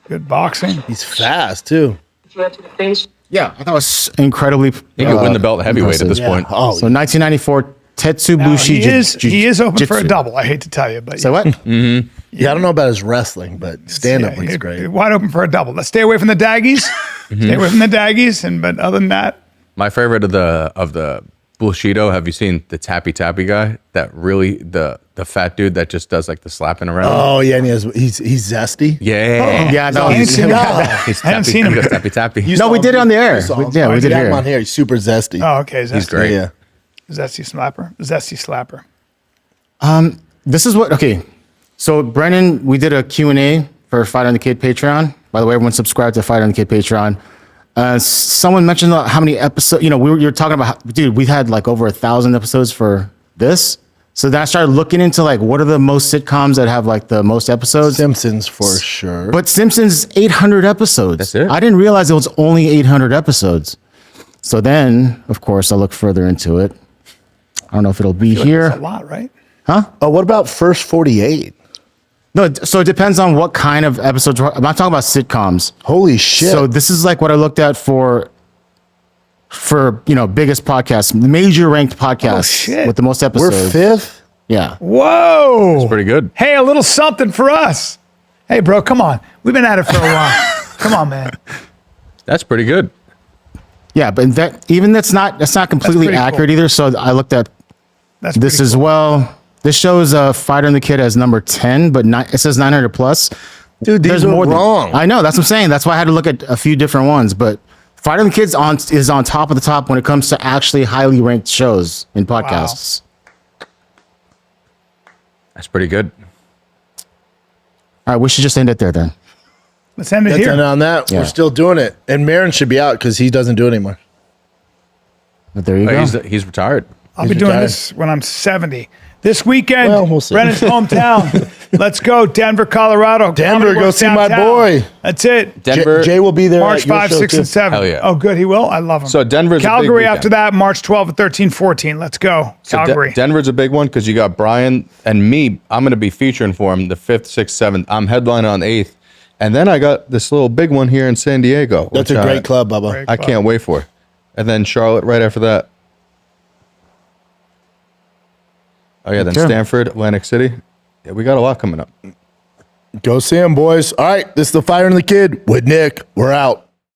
Good boxing. He's fast too. to the face. Yeah, I thought it was incredibly. He could win the belt heavyweight at this Yeah. point. Oh, So 1994 Tetsubushi. Now, he is open for a double. I hate to tell you, but Say what? yeah. I don't know about his wrestling, but stand up yeah, looks you're great. wide open for a double. Let's stay away from the daggies. Stay away from the daggies, but other than that, My favorite of the Bushido. Have you seen the tappy guy? That really the fat dude that just does like the slapping around. Oh yeah, and he's zesty. Yeah, Yeah, no, I haven't he's, seen him. He's I haven't tappy, seen him. He goes tappy. You No, saw we him. did it on the air. You saw him. Yeah, we I did have him here. on here. He's super zesty. Oh, okay. He's great. Yeah. Zesty slapper. Zesty slapper. This is what, okay. So Brennan, we did a Q&A for Fight on the Kid Patreon. By the way, everyone subscribe to Fight on the Kid Patreon. Someone mentioned how many episodes, you were talking about, dude, we had like over 1,000 episodes for this. So then I started looking into like, what are the most sitcoms that have like the most episodes? Simpsons for sure. But Simpsons, 800 episodes. That's it? I didn't realize it was only 800 episodes. So then, of course, I looked further into it. I don't know if it'll be here. That's a lot, right? Oh, what about First 48? No, so it depends on what kind of episodes. I'm not talking about sitcoms. Holy shit. So this is like what I looked at for biggest podcast, major ranked podcast shit. with the most We're episodes. fifth? Yeah. Whoa. Pretty good. Hey, a little something for us. Hey, bro, come on. We've been at it for a while. Come on, man. That's pretty good. Yeah, but that's not completely pretty accurate cool. either. So I looked at That's this pretty as cool. well. This shows Fighter and the Kid as number 10, but it says 900 plus. Dude, these There's are more than- wrong. I know, that's what I'm saying. That's why I had to look at a few different ones. But Fighter and the Kid's is on top of the top when it comes to actually highly ranked shows in podcasts. That's pretty good. All right, we should just end it there then. Let's end it That's here. on that. Yeah. We're still doing it. And Marin should be out because he doesn't do it anymore. But there you go. He's retired. I'll be He's doing retired. this when I'm 70. This weekend, Well, we'll see. Brennan's hometown. Let's go, Denver, Colorado. Denver, Comedy go Works see my downtown. boy. That's it. Denver. Jay will be there. March at your 5, show, 6, too. and 7. Hell yeah. Oh, good. He will. I love him. So Denver's a big Calgary weekend. after that, March 12, 13, 14. Let's go. So Calgary. Denver's a big one because you got Bryan and me. I'm going to be featuring for him the 5th, 6th, 7th. I'm headlining on the 8th. And then I got this little big one here in San Diego. That's which a great club, Bubba. Great. I can't wait for. And then Charlotte right after that. Oh yeah, then Stanford, Atlantic City. Yeah, we got a lot coming up. Go see him, boys. All right, this is the Fighter and the Kid with Nick. We're out.